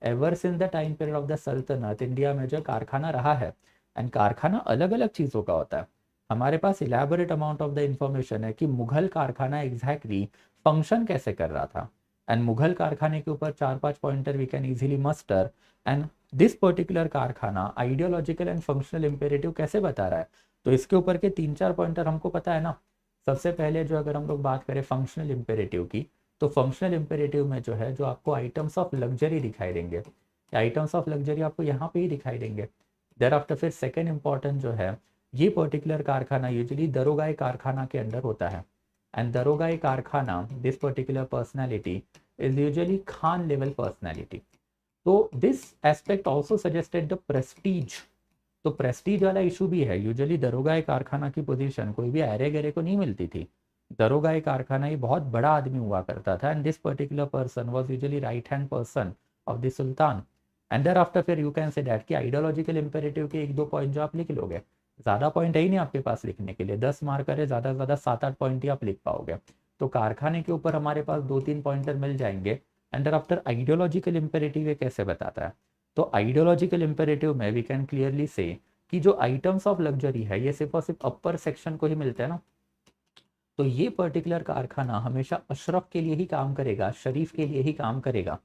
Ever since the time period of the सल्तनत इंडिया में जो कारखाना रहा है, एंड कारखाना अलग अलग चीज़ों का होता है। हमारे पास elaborate amount of the information है कि मुगल कारखाना एग्जैक्टली फंक्शन कैसे कर रहा था, एंड मुगल कारखाने के ऊपर 4-5 pointer we can easily muster, and this particular karkhana ideological and functional imperative कैसे बता रहा है। तो इसके ऊपर के 3-4 पॉइंटर हमको पता है ना। सबसे पहले जो अगर हम लोग बात करें फंक्शनल इम्पेरेटिव की, तो फंक्शनल इम्पेरेटिव में जो है जो आपको आइटम्स ऑफ लग्जरी दिखाई देंगे, आइटम्स ऑफ लग्जरी आपको यहाँ पे ही दिखाई देंगे। देर आफ्टर फिर सेकेंड इंपॉर्टेंट जो है, ये पर्टिकुलर कारखाना यूजुअली दरोगाई कारखाना के अंडर होता है, एंड दरोगाई कारखाना this particular personality is usually khan level personality. तो this aspect also suggested the prestige. तो प्रेस्टीज वाला इशू भी है, यूजुअली दरोगाई कारखाना की पोजीशन कोई भी अरे गरे को नहीं मिलती थी। दरोगाई कारखाना ये बहुत बड़ा आदमी हुआ करता था, and this particular person was usually right hand person of the sultan. And thereafter फिर यू कैन से दैट कि आइडियोलॉजिकल इंपेरेटिव के 1-2 पॉइंट जो आप लिख लोगे, ज़्यादा पॉइंट है ही नहीं आपके पास लिखने के लिए, 10 मार्कर है, ज़्यादा से ज़्यादा 7-8 पॉइंट ही आप लिख पाओगे। तो कारखाने के ऊपर हमारे पास 2-3 पॉइंटर मिल जाएंगे। And thereafter ideological imperative ये कैसे बताता है, तो आइडियोलॉजिकल इंपेरेटिव में वी कैन क्लियरली से कि जो आइटम्स ऑफ लग्जरी है ये सिर्फ और सिर्फ अपर सेक्शन को ही मिलते हैं ना। तो ये पर्टिकुलर कारखाना हमेशा अशरफ के लिए ही काम करेगा, शरीफ के लिए ही काम करेगा।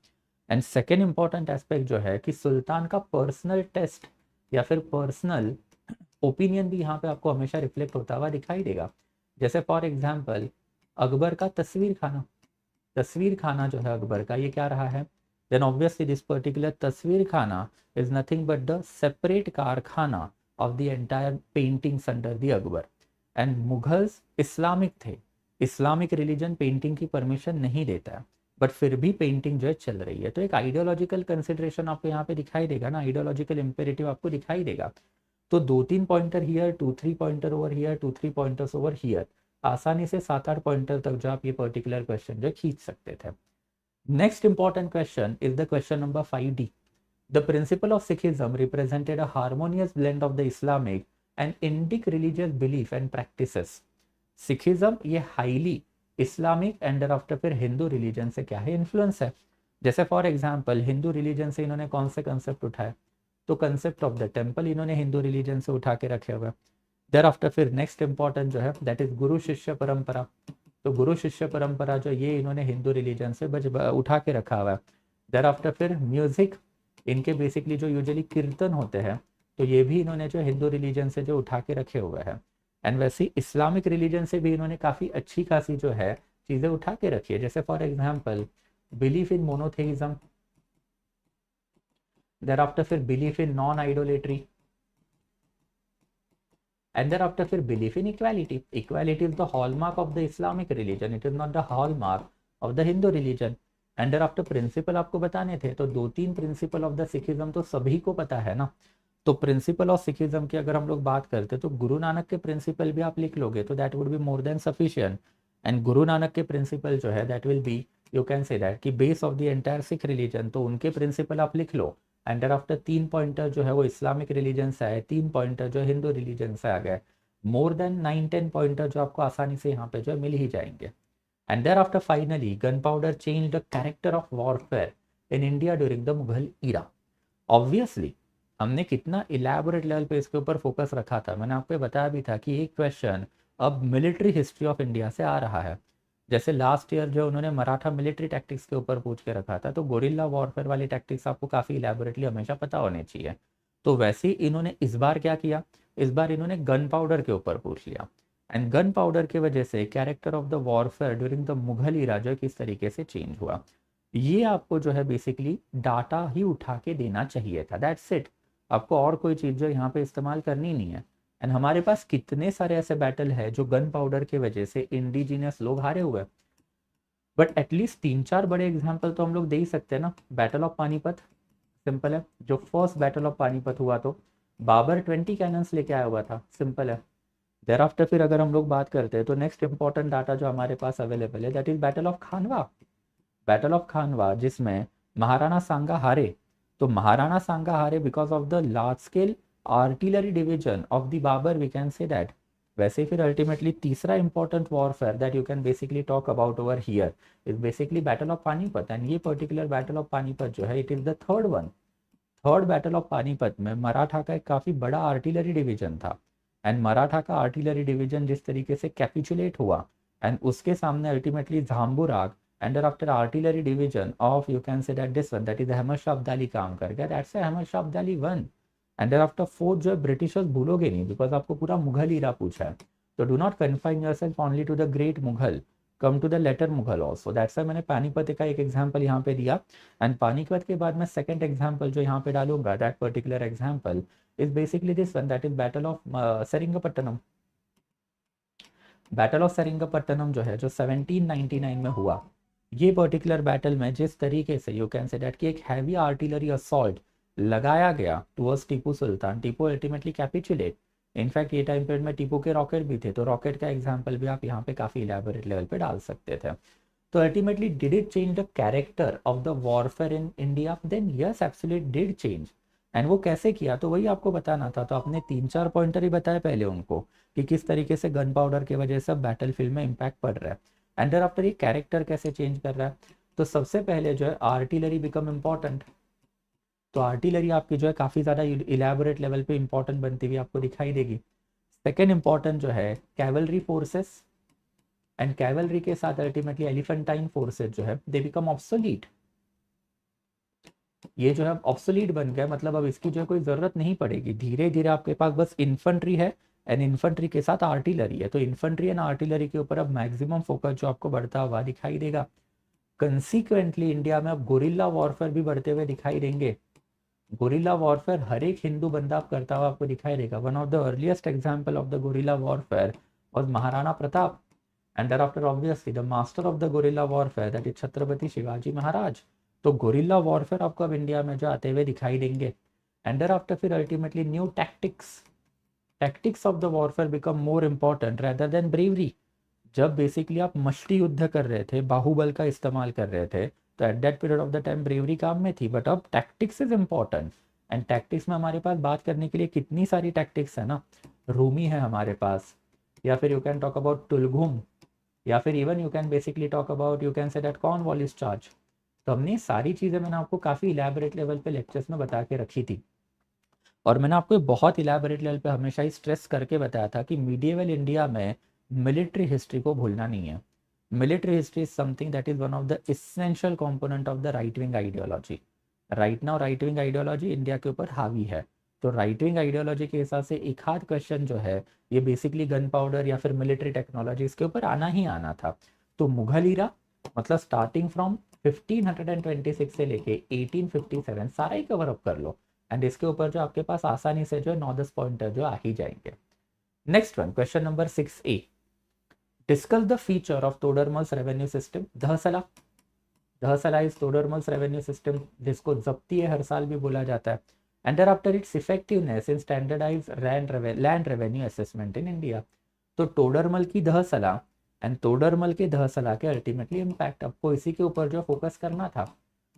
एंड सेकेंड इंपॉर्टेंट एस्पेक्ट जो है कि सुल्तान का पर्सनल टेस्ट या फिर पर्सनल ओपिनियन भी यहाँ पे आपको हमेशा रिफ्लेक्ट होता हुआ दिखाई देगा। जैसे फॉर एग्जाम्पल अकबर का तस्वीर खाना जो है अकबर का, ये क्या रहा है, then obviously this particular तस्वीर खाना is nothing but the separate कारखाना of the entire paintings under the Akbar। and Mughals Islamic थे, इस्लामिक रिलीजन पेंटिंग की परमिशन नहीं देता है, बट फिर भी पेंटिंग जो है चल रही है। तो एक आइडियोलॉजिकल कंसिडरेशन आपको यहाँ पे दिखाई देगा ना, आइडियोलॉजिकल इंपेरेटिव आपको दिखाई देगा। तो 2-3 pointer here, 2-3 pointer over here, 2-3 pointers over here, आसानी से 7-8 पॉइंटर तक जो आप ये पर्टिकुलर क्वेश्चन जो खींच सकते थे। Next important question is the question number 5D. The principle of Sikhism represented a harmonious blend of the Islamic and Indic religious belief and practices. Sikhism ये highly Islamic and thereafter फिर Hindu religion से क्या है, influence है। जैसे for example Hindu religion से इन्होंने कौन से कंसेप्ट उठाए, तो कंसेप्ट ऑफ द टेम्पल इन्होंने हिंदू रिलीजन से उठा के रखे हुए। देयर आफ्टर फिर नेक्स्ट इंपॉर्टेंट जो है दैट इज गुरु शिष्य परंपरा। तो गुरु शिष्य परंपरा जो ये इन्होंने हिंदू रिलीजन से उठा के रखा हुआ है। देयर आफ्टर फिर म्यूजिक, इनके बेसिकली जो यूजुअली कीर्तन होते हैं, तो ये भी इन्होंने जो हिंदू रिलीजन से जो उठा के रखे हुए हैं। एंड वैसे इस्लामिक रिलीजन से भी इन्होंने काफ़ी अच्छी खासी जो है चीज़ें उठा के रखी है। जैसे for example belief in monotheism, thereafter फिर belief in non idolatry, and thereafter फिर belief in equality, equality is the hallmark of the Islamic religion, it is not the hallmark of the Hindu religion. And thereafter principle आपको बताने थे, तो 2-3 principle of the Sikhism तो सभी को पता है ना। तो प्रिंसिपल ऑफ सिखिज्म की अगर हम लोग बात करते तो गुरु नानक के प्रिंसिपल भी आप लिख लोगे तो that would be more than sufficient. And Guru Nanak के प्रिंसिपल जो है that will be, you can say that कि base of the entire Sikh religion, तो उनके प्रिंसिपल आप लिख लो। एंड देयर आफ्टर 3 पॉइंटर जो है वो इस्लामिक रिलीजन से आए, 3 पॉइंटर जो हिंदू रिलीजन से आ गए, मोर देन 9-10 पॉइंटर जो आपको आसानी से यहाँ पे जो है मिल ही जाएंगे। And thereafter finally gunpowder change the character of warfare in India during the Mughal era. Obviously हमने कितना इलेबोरेट लेवल पे इसके ऊपर फोकस रखा था, मैंने आपको बताया भी था कि एक क्वेश्चन अब मिलिट्री हिस्ट्री ऑफ इंडिया से आ रहा है। जैसे लास्ट ईयर जो उन्होंने मराठा मिलिट्री टैक्टिक्स के ऊपर पूछ के रखा था, तो गोरिल्ला वॉरफेयर वाली टैक्टिक्स आपको काफ़ी इलेबोरेटली हमेशा पता होने चाहिए। तो वैसे ही इन्होंने इस बार क्या किया, इस बार इन्होंने गन पाउडर के ऊपर पूछ लिया। एंड गन पाउडर की वजह से character of the warfare during the Mughal era जो किस तरीके से चेंज हुआ, ये आपको जो है बेसिकली डाटा ही उठा के देना चाहिए था, दैट्स इट। आपको और कोई चीज़ जो यहाँ पे इस्तेमाल करनी नहीं है। एंड हमारे पास कितने सारे ऐसे बैटल है जो गन पाउडर की वजह से इंडिजिनियस लोग हारे हुए, बट एटलीस्ट 3-4 बड़े एग्जाम्पल तो हम लोग दे ही सकते हैं ना। बैटल ऑफ पानीपत सिंपल है, जो फर्स्ट बैटल ऑफ पानीपत हुआ तो बाबर 20 कैनन्स लेके आया हुआ था, सिंपल है। देर आफ्टर फिर अगर हम लोग बात करते हैं तो नेक्स्ट इंपॉर्टेंट डाटा जो हमारे पास अवेलेबल है that is battle of Khanwa. Battle of Khanwa जिसमें महाराणा सांगा हारे, तो महाराणा सांगा हारे because of the large scale artillery division of the Babur, we can say that. वैसे फिर अल्टीमेटली तीसरा important warfare that you can basically talk about over here is basically battle of Panipat. And ये particular battle of Panipat जो है it is the third one. Third battle of Panipat में मराठा का एक काफ़ी बड़ा आर्टिलरी डिवीजन था। एंड मराठा का आर्टिलरी डिवीजन जिस तरीके से कैपिचुलेट हुआ, एंड उसके सामने अल्टीमेटली झाम्बुराग and after artillery division of, you can say that this one that is Ahmad Shah Abdali काम कर गया, that's Ahmad Shah Abdali one. And after fourth जो है ब्रिटिशर्स भूलोगे नहीं बिकॉज आपको पूरा मुगल ईरा पूछा है। तो do not confine yourself only to the great Mughal, come to the later Mughal also, that's why मैंने पानीपत का एक एग्जाम्पल यहाँ पे दिया। एंड पानीपत के बाद मैं सेकंड एग्जाम्पल जो यहाँ पे डालूंगा that particular example is basically this one that is battle of Seringapatam. Battle of Seringapatam जो है जो 1799 में हुआ, ये पर्टिकुलर बैटल में जिस तरीके से यू कैन से दैट कि एक हैवी आर्टिलरी असॉल्ट लगाया गया towards Tipu Sultan, Tipu ultimately capitulate. In fact ये टाइम पीरियड में टीपू के रॉकेट भी थे, तो रॉकेट का एग्जाम्पल भी आप यहाँ पे काफ़ी इलेबोरेट लेवल पे डाल सकते थे। तो ultimately did it change the character of the warfare in India? Then yes absolutely did change. And वो कैसे किया तो वही आपको बताना था। तो आपने 3-4 पॉइंटर ही बताए पहले उनको कि किस तरीके से गन पाउडर की वजह से बैटल फील्ड में इम्पैक्ट पड़ रहा है, एंड आफ्टर ये कैरेक्टर कैसे चेंज कर रहा है। तो सबसे पहले जो है आर्टिलरी बिकम इम्पॉर्टेंट। तो आर्टिलरी आपकी जो है काफ़ी ज़्यादा इलेबोरेट लेवल पे इंपॉर्टेंट बनती हुई आपको दिखाई देगी। सेकेंड इंपॉर्टेंट जो है कैवलरी फोर्सेस, एंड कैवलरी के साथ अल्टीमेटली एलिफेंटाइन फोर्सेस जो है दे बिकम ऑब्सोलीट। ये जो है ऑब्सोलीट बन गया, मतलब अब इसकी जो है कोई ज़रूरत नहीं पड़ेगी। धीरे धीरे आपके पास बस इन्फेंट्री है एंड इन्फेंट्री के साथ आर्टिलरी है, तो इन्फेंट्री एंड आर्टिलरी के ऊपर अब मैक्सिमम फोकस जो आपको बढ़ता हुआ दिखाई देगा। कंसिक्वेंटली इंडिया में अब गोरिल्ला वॉरफेयर भी बढ़ते हुए दिखाई देंगे। गोरिल्ला वॉरफेयर हर एक हिंदू बंदा आप करता हुआ आपको दिखाई देगा। One of the earliest example of the guerrilla warfare was Maharana Pratap, and thereafter obviously the master of the guerrilla warfare that is Chhatrapati Shivaji Maharaj. तो गोरिल्ला वॉरफेयर आपको अब इंडिया में जो आते हुए दिखाई देंगे। एंड thereafter फिर ultimately new tactics of the warfare become more important rather than bravery. जब बेसिकली आप मल्टी युद्ध कर रहे थे, बाहुबल का इस्तेमाल कर रहे थे, तो at that period of the time bravery काम में थी, बट अब tactics is important. And tactics में हमारे पास बात करने के लिए कितनी सारी टैक्टिक्स है ना, रूमी है हमारे पास, या फिर यू कैन टॉक अबाउट टुलगुम, या फिर even you can basically talk about you can say that Cornwallis charge. तो हमने सारी चीज़ें मैंने आपको काफ़ी इलेबोरेट लेवल पे लेक्चर्स में बता के रखी थी, और मैंने आपको बहुत इलेबोरेट लेवल पे हमेशा ही स्ट्रेस करके बताया था कि मीडिएवल इंडिया में मिलिट्री हिस्ट्री को भूलना नहीं है। Military history is something that is one of the essential component of the right wing ideology. Right now right wing ideology India के ऊपर हावी है, तो राइट विंग आइडियोलॉजी के हिसाब से एक आध क्वेश्चन जो है ये बेसिकली गन पाउडर या फिर मिलिट्री टेक्नोलॉजी इसके ऊपर आना ही आना था। तो मुगल ईरा मतलब स्टार्टिंग फ्रॉम 1526 से लेके 1857 सारा ही कवर अप कर लो, एंड इसके ऊपर जो आपके पास आसानी से जो 9-10 पॉइंटर जो आ ही जाएंगे। Next one, question number 6A, discuss the feature of Todarmal's revenue system. Dahsala is Todarmal's revenue system, जिसको जब्ती हर साल भी बोला जाता है, and thereafter its effectiveness in standardize land revenue assessment in India. तो टोडरमल की दहसला एंड तोडरमल के दहसला के अल्टीमेटली इम्पैक्ट, आपको इसी के ऊपर जो फोकस करना था।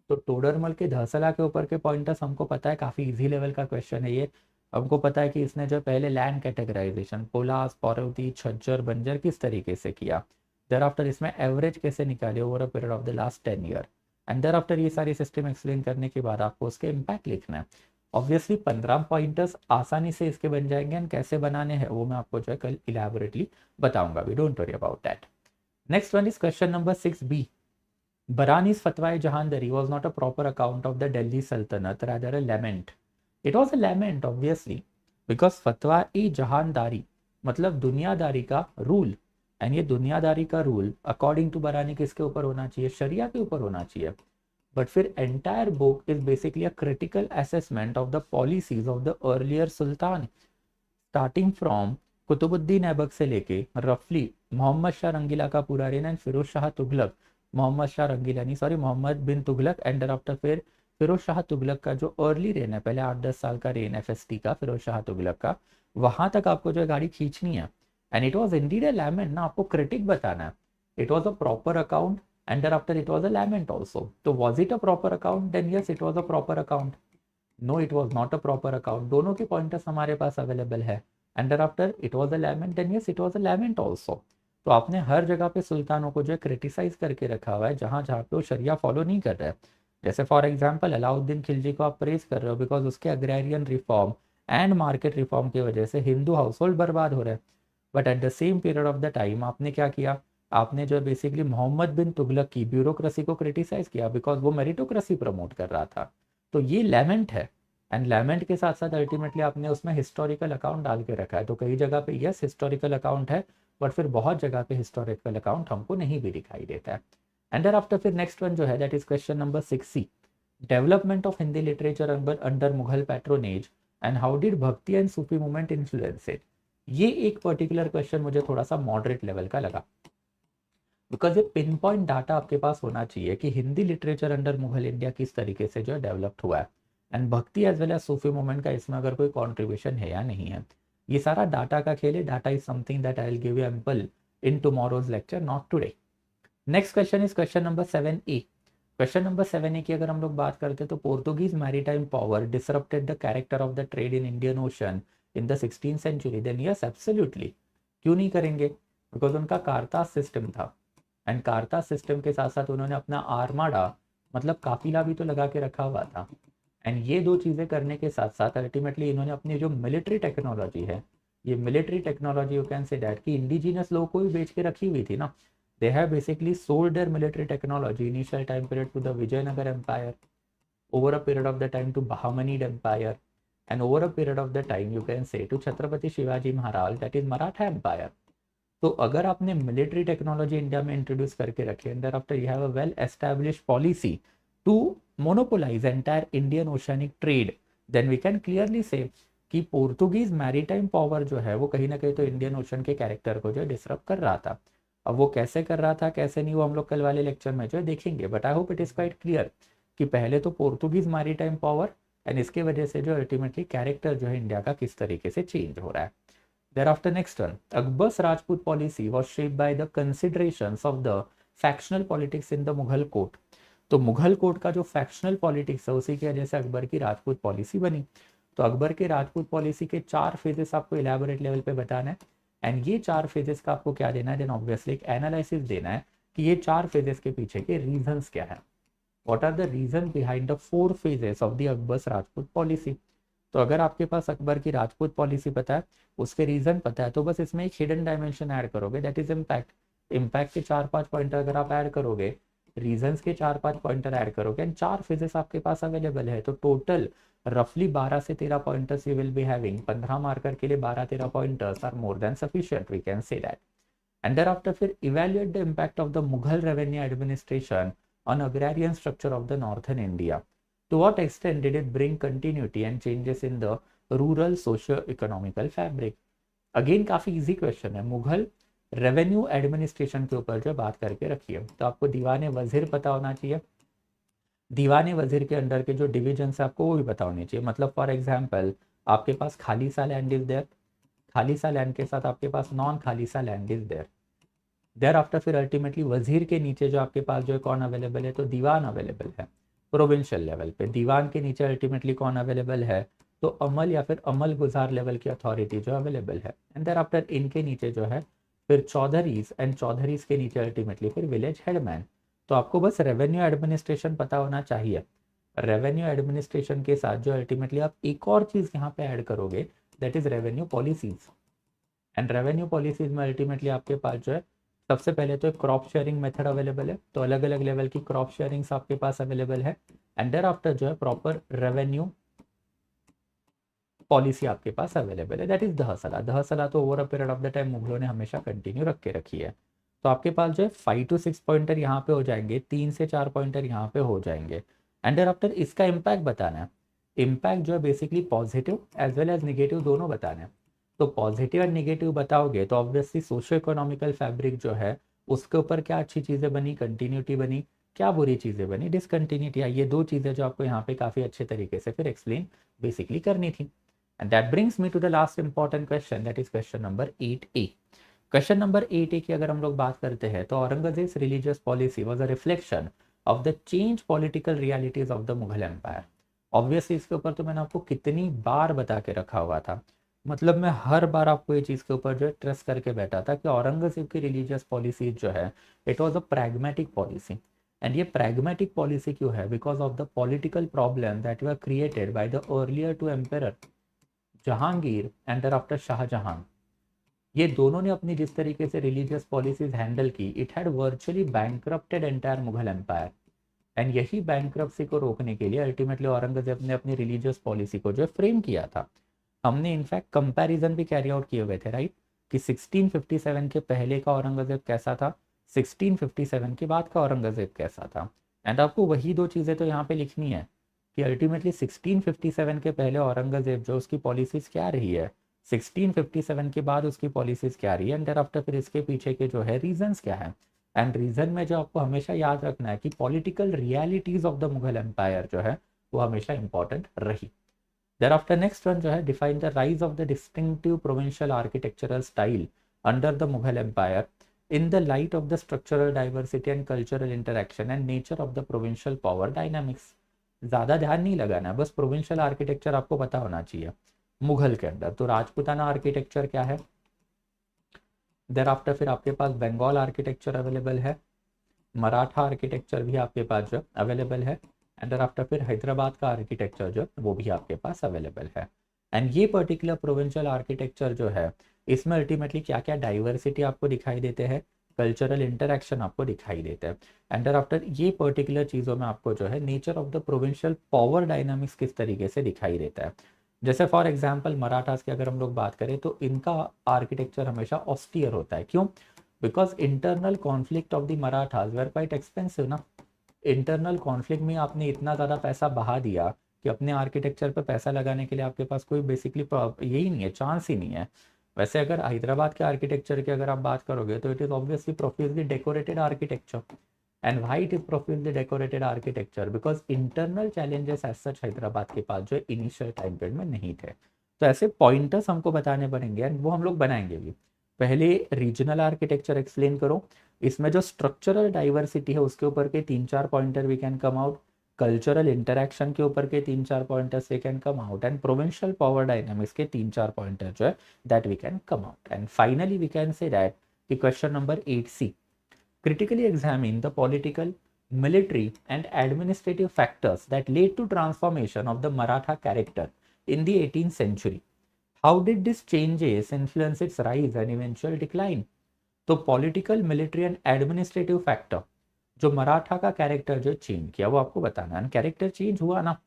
तो टोडरमल के दहसला के ऊपर के पॉइंटर्स हमको पता है, काफ़ी इजी लेवल का क्वेश्चन है ये। हमको पता है कि इसने जो पहले लैंड कैटेगराइजेशन पोलास, पौरवती, छज्जर, बंजर किस तरीके से किया, देर आफ्टर इसमें एवरेज कैसे निकाले over a period of the last 10 year, and there after ये सारी सिस्टम एक्सप्लेन करने के बाद आपको उसके इम्पैक्ट लिखना है। ऑब्वियसली 15 पॉइंटर्स आसानी से इसके बन जाएंगे, एंड कैसे बनाने हैं वो मैं आपको जो है कल इलेबोरेटली बताऊंगा, we don't worry about that. Next one is question number 6B, Barani's Fatwa-e-Jahandari was not a proper account of the Delhi Sultanate, rather a lament. It was a lament, obviously, because Fatwa-e-Jahandari मतलब दुनियादारी का rule, and ये दुनियादारी का rule according to बरानी किसके ऊपर होना चाहिए, शरिया के ऊपर होना चाहिए। बट फिर entire book is basically a critical assessment of the policies of the earlier sultan, starting from Qutbuddin Aibak से लेके रफली मोहम्मद शाह रंगीला का पूरा रेन एंड फिरोज शाह तुगलक, मोहम्मद शाह रंगीला नहीं sorry Muhammad bin Tughlaq, and after फिर फिरोज शाह तुगलक का जो अर्ली रेन है, पहले 8-10 साल का रेन FST का फिरोज शाह तुगलक का, वहां तक आपको जो है गाड़ी खींचनी है। And it was indeed a lament ना, आपको क्रिटिक बताना है। It was a proper account and after it was a lament also. तो was it a proper account, then yes it was a proper account. No it was not a proper account, दोनों के pointers हमारे पास available है। And after it was a lament, then yes it was a lament also. तो आपने हर जगह पे सुल्तानों को जो है क्रिटिसाइज करके रखा हुआ है जहाँ जहाँ पे वो शरिया फॉलो नहीं कर रहे हैं। जैसे फॉर एग्जाम्पल अलाउद्दीन खिलजी को आप प्रेज कर रहे हो बिकॉज उसके agrarian reform and market reform की वजह से हिंदू हाउस होल्ड बर्बाद हो रहे हैं। But at the same period of the time आपने क्या किया, आपने जो बेसिकली मोहम्मद बिन तुगलक की ब्यूरोक्रेसी को क्रिटिसाइज किया बिकॉज वो मेरिटोक्रेसी प्रमोट कर रहा था। तो ये लेमेंट है, एंड लेमेंट के साथ साथ अल्टीमेटली आपने उसमें हिस्टोरिकल अकाउंट डाल के रखा है। तो कई जगह पे यस हिस्टोरिकल अकाउंट है, बट फिर बहुत जगह पे हिस्टोरिकल अकाउंट हमको नहीं भी दिखाई देता है। एंड देयर आफ्टर फिर नेक्स्ट वन जो है that is question number 6C, development of Hindi literature under Mughal patronage and how did bhakti and Sufi movement influence it. ये एक पर्टिकुलर क्वेश्चन मुझे थोड़ा सा मॉडरेट लेवल का लगा, बिकॉज ये पिन पॉइंट डाटा आपके पास होना चाहिए कि Hindi literature under Mughal India किस तरीके से जो है डेवलप्ड हुआ है, एंड भक्ति एज वेल एज सूफी मूवमेंट का इसमें अगर कोई कॉन्ट्रीब्यूशन है या नहीं है। ये सारा डाटा का खेल है, data is something that I will give you ample in tomorrow's lecture, not today. Next question is question number 7A। Question number 7A की अगर हम लोग बात करते हैं तो Portuguese maritime power disrupted the character of the trade in Indian Ocean in the 16th century, then yes absolutely. क्यों नहीं करेंगे, बिकॉज उनका कारताज सिस्टम था, एंड कारताज सिस्टम के साथ साथ उन्होंने अपना आर्माडा मतलब काफिला भी तो लगा के रखा हुआ था। एंड ये दो चीज़ें करने के साथ साथ अल्टीमेटली इन्होंने अपनी जो मिलिट्री टेक्नोलॉजी है, ये military technology you can say that कि इंडिजिनियस लोगों को भी बेच के रखी हुई थी ना। They have basically sold their military technology initial time period to the Vijayanagara empire, over a period of the time to Bahmanid Empire, and over a period of the time you can say to Chhatrapati Shivaji Maharaj, that is Maratha Empire. तो अगर आपने military technology India में introduce करके रखी है, thereafter you have a well establish policy to monopolise entire Indian oceanic trade, then we can clearly say कि Portuguese maritime power जो है वो कहीं ना कहीं तो इंडियन ओशन के कैरेक्टर को जो है डिसरप्ट कर रहा था। अब वो कैसे कर रहा था कैसे नहीं वो हम लोग कल वाले लेक्चर में जो है देखेंगे, but I hope it is quite clear कि पहले तो पोर्तुगीज मैरीटाइम पावर एंड इसके वजह से जो अल्टीमेटली कैरेक्टर जो है इंडिया का किस तरीके से चेंज हो रहा है। Thereafter, next one, Akbar's Rajput policy was shaped by the considerations of the factional politics in the Mughal court. तो मुगल कोर्ट का जो फैक्शनल पॉलिटिक्स है उसी की वजह से अकबर की राजपूत पॉलिसी बनी। तो अकबर के राजपूत पॉलिसी के 4 फेजेस आपको इलेबोरेट लेवल पे बताना है, एंड ये 4 फेजेस का आपको क्या देना है, देन ऑब्वियसली एक एनालिसिस देना है कि ये 4 फेजेस के पीछे के रीजंस क्या है, what are the reason behind the 4 phases of the Akbar's Rajput policy. तो अगर आपके पास अकबर की राजपूत पॉलिसी पता है, उसके रीजन पता है, तो बस इसमें एक हिडन डायमेंशन ऐड करोगे, दैट इज इम्पैक्ट। इम्पैक्ट के 4-5 पॉइंटर अगर आप ऐड करोगे, रीजंस के 4-5 पॉइंटर ऐड करोगे, एंड 4 फेजेस आपके पास अवेलेबल है, तो टोटल रफली 12 से 13 pointers you will be having. 15 marker के लिए 12-13 pointers are more than sufficient, we can say that. And thereafter फिर evaluate the impact of the Mughal revenue administration on agrarian structure of the northern India. To what extent did it bring continuity and changes in the rural socio-economical fabric? Again काफ़ी easy question है, Mughal revenue administration के ऊपर जो बात करके रखी है। तो आपको दीवान वजीर पता होना चाहिए, दीवान वजीर के अंडर के जो डिविजन है आपको वो भी पता होनी चाहिए। मतलब फॉर एग्जाम्पल आपके पास खाली सा लैंड इज देयर, खाली सा लैंड के साथ आपके पास नॉन खाली सा land is there, thereafter फिर अल्टीमेटली वजीर के नीचे जो आपके पास जो है कौन अवेलेबल है, तो दीवान अवेलेबल है प्रोविंशियल लेवल पे। दीवान के नीचे अल्टीमेटली कौन अवेलेबल है, तो अमल या फिर अमल गुजार लेवल की अथॉरिटी जो अवेलेबल है। एंड देयर आफ्टर इनके नीचे जो है फिर चौधरीज, एंड चौधरीज के नीचे अल्टीमेटली फिर विलेज हेडमैन। तो आपको बस रेवेन्यू एडमिनिस्ट्रेशन पता होना चाहिए। रेवेन्यू एडमिनिस्ट्रेशन के साथ जो अल्टीमेटली आप एक और चीज़ यहाँ पे ऐड करोगे, that is revenue policies. And revenue policies में अल्टीमेटली आपके पास जो है सबसे पहले तो एक क्रॉप शेयरिंग मेथड अवेलेबल है, तो अलग अलग लेवल की क्रॉप शेयरिंग्स आपके पास अवेलेबल है। एंड देयर आफ्टर जो है प्रॉपर रेवेन्यू पॉलिसी आपके पास अवेलेबल है, दैट इज दहसला। दहसला तो over a period of the time मुगलों ने हमेशा कंटिन्यू रख के रखी है। तो आपके पास जो है 5 to 6 पॉइंटर यहाँ पे हो जाएंगे, 3 से 4 पॉइंटर यहाँ पे हो जाएंगे। एंड देयर आफ्टर इसका इम्पैक्ट बताना है। इम्पैक्ट जो है basically positive as well as negative दोनों बताना है। तो पॉजिटिव एंड निगेटिव बताओगे तो ऑब्वियसली सोशो इकोनॉमिकल फैब्रिक जो है उसके ऊपर क्या अच्छी चीज़ें बनी, कंटिन्यूटी बनी, क्या बुरी चीज़ें बनी, डिसकंटिन्यूटी आई। ये दो चीज़ें जो आपको यहाँ पे काफ़ी अच्छे तरीके से फिर एक्सप्लेन बेसिकली करनी थी। And that brings me to the last important question, that is question number 8A. Question number 8A की अगर हम लोग बात करते हैं तो Aurangzeb religious policy was a reflection of the change political realities of the Mughal empire. Obviously इसके ऊपर तो मैंने आपको कितनी बार बता के रखा हुआ था, मतलब मैं हर बार आपको ये चीज़ के ऊपर जो है ट्रेस करके बैठा था कि औरंगजेब की रिलीजियस पॉलिसी जो है it was a pragmatic policy. And ये प्रैग्मेटिक पॉलिसी क्यों है, because of the political problem that were created by the earlier two emperor Jahangir and thereafter Shahjahan. ये दोनों ने अपनी जिस तरीके से रिलीजियस पॉलिसीज हैंडल की, it had virtually bankrupted entire Mughal empire. And यही बैंकरप्सी को रोकने के लिए अल्टीमेटली औरंगजेब ने अपनी रिलीजियस पॉलिसी को जो फ्रेम किया था। हमने इनफैक्ट कंपैरिजन भी कैरी आउट किए हुए थे, राइट, कि 1657 के पहले का औरंगजेब कैसा था, 1657 के बाद का औरंगजेब कैसा था। एंड आपको वही दो चीज़ें तो यहाँ पे लिखनी है कि अल्टीमेटली 1657 के पहले औरंगजेब जो उसकी पॉलिसीज क्या रही है, 1657 के बाद उसकी पॉलिसीज क्या रही है, एंड आफ्टर फिर इसके पीछे के जो है रीजंस क्या है। एंड रीजन में जो आपको हमेशा याद रखना है कि political realities of the Mughal empire जो है वो हमेशा इंपॉर्टेंट रही। Thereafter next one जो है define the rise of the distinctive provincial architectural style under the Mughal Empire in the light of the structural diversity and cultural interaction and nature of the provincial power dynamics। ज़्यादा ध्यान नहीं लगाना है, बस provincial architecture आपको पता होना चाहिए मुगल के अंदर। तो राजपूताना आर्किटेक्चर क्या है, thereafter फिर आपके पास बंगाल आर्किटेक्चर अवेलेबल है, मराठा आर्किटेक्चर भी आपके पास जो अवेलेबल है, एंड आफ्टर फिर हैदराबाद का आर्किटेक्चर जो वो भी आपके पास अवेलेबल है। एंड ये पर्टिकुलर प्रोविंशियल आर्किटेक्चर जो है इसमें अल्टीमेटली क्या क्या डाइवर्सिटी आपको दिखाई देते हैं, कल्चरल इंटरेक्शन आपको दिखाई देता है। एंड आफ्टर ये पर्टिकुलर चीज़ों में आपको जो है nature of the provincial power dynamics किस तरीके से दिखाई देता है। जैसे फॉर एग्जाम्पल मराठास की अगर हम लोग बात करें तो इनका आर्किटेक्चर हमेशा ऑस्टियर होता है। क्यों, because internal conflict of the Marathas were quite expensive ना। इंटरनल कॉन्फ्लिक्ट में आपने इतना ज़्यादा पैसा बहा दिया कि अपने आर्किटेक्चर पर पैसा लगाने के लिए आपके पास कोई बेसिकली यही नहीं है, चांस ही नहीं है। वैसे अगर हैदराबाद के आर्किटेक्चर की अगर आप बात करोगे तो it is obviously profusely decorated architecture. And why it is profusely decorated architecture, because internal challenges as such Hyderabad के पास जो इनिशियल टाइम पीरियड में नहीं थे। तो ऐसे पॉइंटर्स हमको बताने पड़ेंगे एंड वो हम लोग बनाएंगे भी। पहले रीजनल आर्किटेक्चर एक्सप्लेन करो, इसमें जो स्ट्रक्चरल डाइवर्सिटी है उसके ऊपर के 3-4 pointer we can come out, cultural interaction के ऊपर के 3-4 pointers we can come out, and provincial power dynamics के 3-4 पॉइंटर जो है that we can come out. And finally we can say that कि question number 8C critically examine the political, military and administrative factors that led to transformation of the Maratha character in the 18th century. How did these changes influence its rise and eventual decline? तो political, military and administrative factor जो मराठा का character जो change किया वो आपको बताना है। Character change हुआ ना,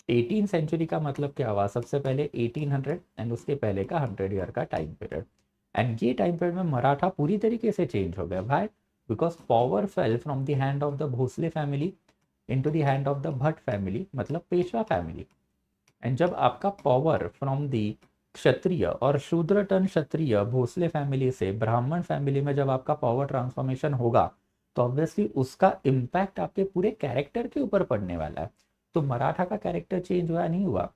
18th सेंचुरी का मतलब क्या हुआ, सबसे पहले 1800 एंड उसके पहले का 100 ईयर का टाइम पीरियड। एंड ये टाइम पीरियड में मराठा पूरी तरीके से चेंज हो गया भाई, because power fell from the hand of the Bhosale family into the hand of the Bhatt family, मतलब पेशवा फैमिली। एंड जब आपका पावर फ्रॉम द क्षत्रिय और शूद्र टर्न क्षत्रिय भोसले फैमिली से ब्राह्मण फैमिली में जब आपका पावर ट्रांसफॉर्मेशन होगा तो ऑब्वियसली उसका इम्पैक्ट आपके पूरे कैरेक्टर के ऊपर पड़ने वाला है। तो मराठा का कैरेक्टर चेंज हुआ नहीं हुआ?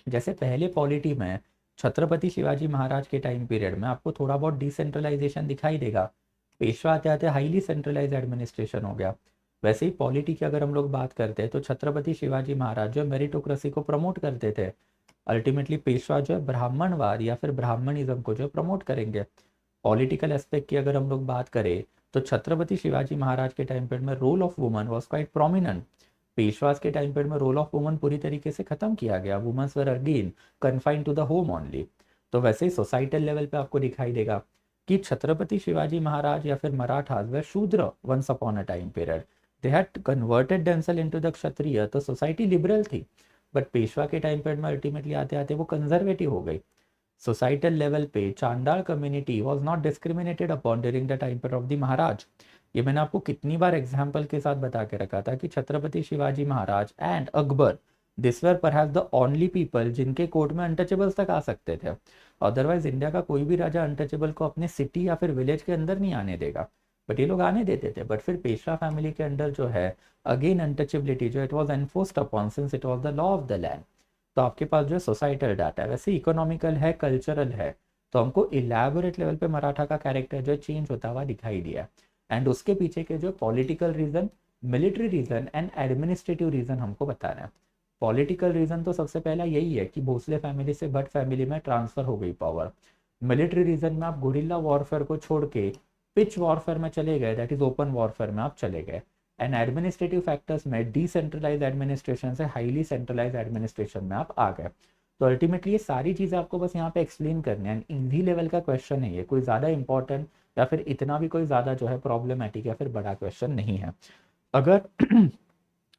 जैसे पहले पॉलिटी में छत्रपति शिवाजी महाराज के टाइम पीरियड में आपको थोड़ा बहुत डिसेंट्रलाइजेशन दिखाई देगा, पेशवा आते आते हाईली सेंट्रलाइज एडमिनिस्ट्रेशन हो गया। वैसे ही पॉलिटी की अगर हम लोग बात करते हैं तो छत्रपति शिवाजी महाराज जो मेरिटोक्रेसी को प्रमोट करते थे, अल्टीमेटली पेशवा जो है ब्राह्मणवाद या फिर ब्राह्मणिज्म को जो प्रमोट करेंगे। पॉलिटिकल एस्पेक्ट की अगर हम लोग बात करें तो छत्रपति शिवाजी महाराज के टाइम पीरियड में role of woman was quite prominent. Peshwas के टाइम पीरियड में रोल ऑफ वुमन पूरी तरीके से खत्म किया गया, women's were again confined to the home only. तो वैसे ही सोसाइटल लेवल पे आपको दिखाई देगा कि छत्रपति शिवाजी महाराज या फिर मराठास वे Shudra once upon a time period, they had converted themselves into the Kshatriya. तो सोसाइटी लिबरल थी, बट पेशवा के टाइम पीरियड में अल्टीमेटली आते आते वो कंजर्वेटिव हो गई। सोसाइटल लेवल पे Chandal community was not discriminated upon during the time period of the Maharaj. ये मैंने आपको कितनी बार एग्जाम्पल के साथ बता के रखा था कि Chhatrapati Shivaji Maharaj and Akbar this were perhaps the only people जिनके कोर्ट में अनटचेबल्स तक आ सकते थे। अदरवाइज इंडिया का कोई भी राजा अनटचेबल को अपने सिटी या फिर विलेज के अंदर नहीं आने देगा, बट ये लोग आने देते थे। बट फिर पेशवा फैमिली के अंदर जो है अगेन अनटचेबिलिटी जो it was enforced upon since it was the law of the land. तो आपके पास जो सोसाइटल डाटा है वैसे इकोनॉमिकल है, कल्चरल है, तो हमको इलेबोरेट लेवल पे मराठा का कैरेक्टर जो चेंज होता हुआ दिखाई दिया। एंड उसके पीछे के जो political reason, military reason and administrative reason हमको बताना है। पॉलिटिकल रीजन तो सबसे पहला यही है कि भोसले फैमिली से भट्ट फैमिली में ट्रांसफर हो गई पावर। मिलिट्री रीजन में आप गुरिल्ला वॉरफेयर को छोड़ के पिच वॉरफेयर में चले गए, दैट इज ओपन वॉरफेयर में आप चले गए। एंड एडमिनिस्ट्रेटिव फैक्टर्स में डिसेंट्रलाइज एडमिनिस्ट्रेशन से हाईली सेंट्रलाइज एडमिनिस्ट्रेशन में आप आ गए। तो अल्टीमेटली ये सारी चीज़ें आपको बस यहाँ पे एक्सप्लेन करनी है। इजी लेवल का क्वेश्चन है ये, कोई ज़्यादा इंपॉर्टेंट या फिर इतना भी कोई ज़्यादा जो है प्रॉब्लमेटिक या फिर बड़ा क्वेश्चन नहीं है। अगर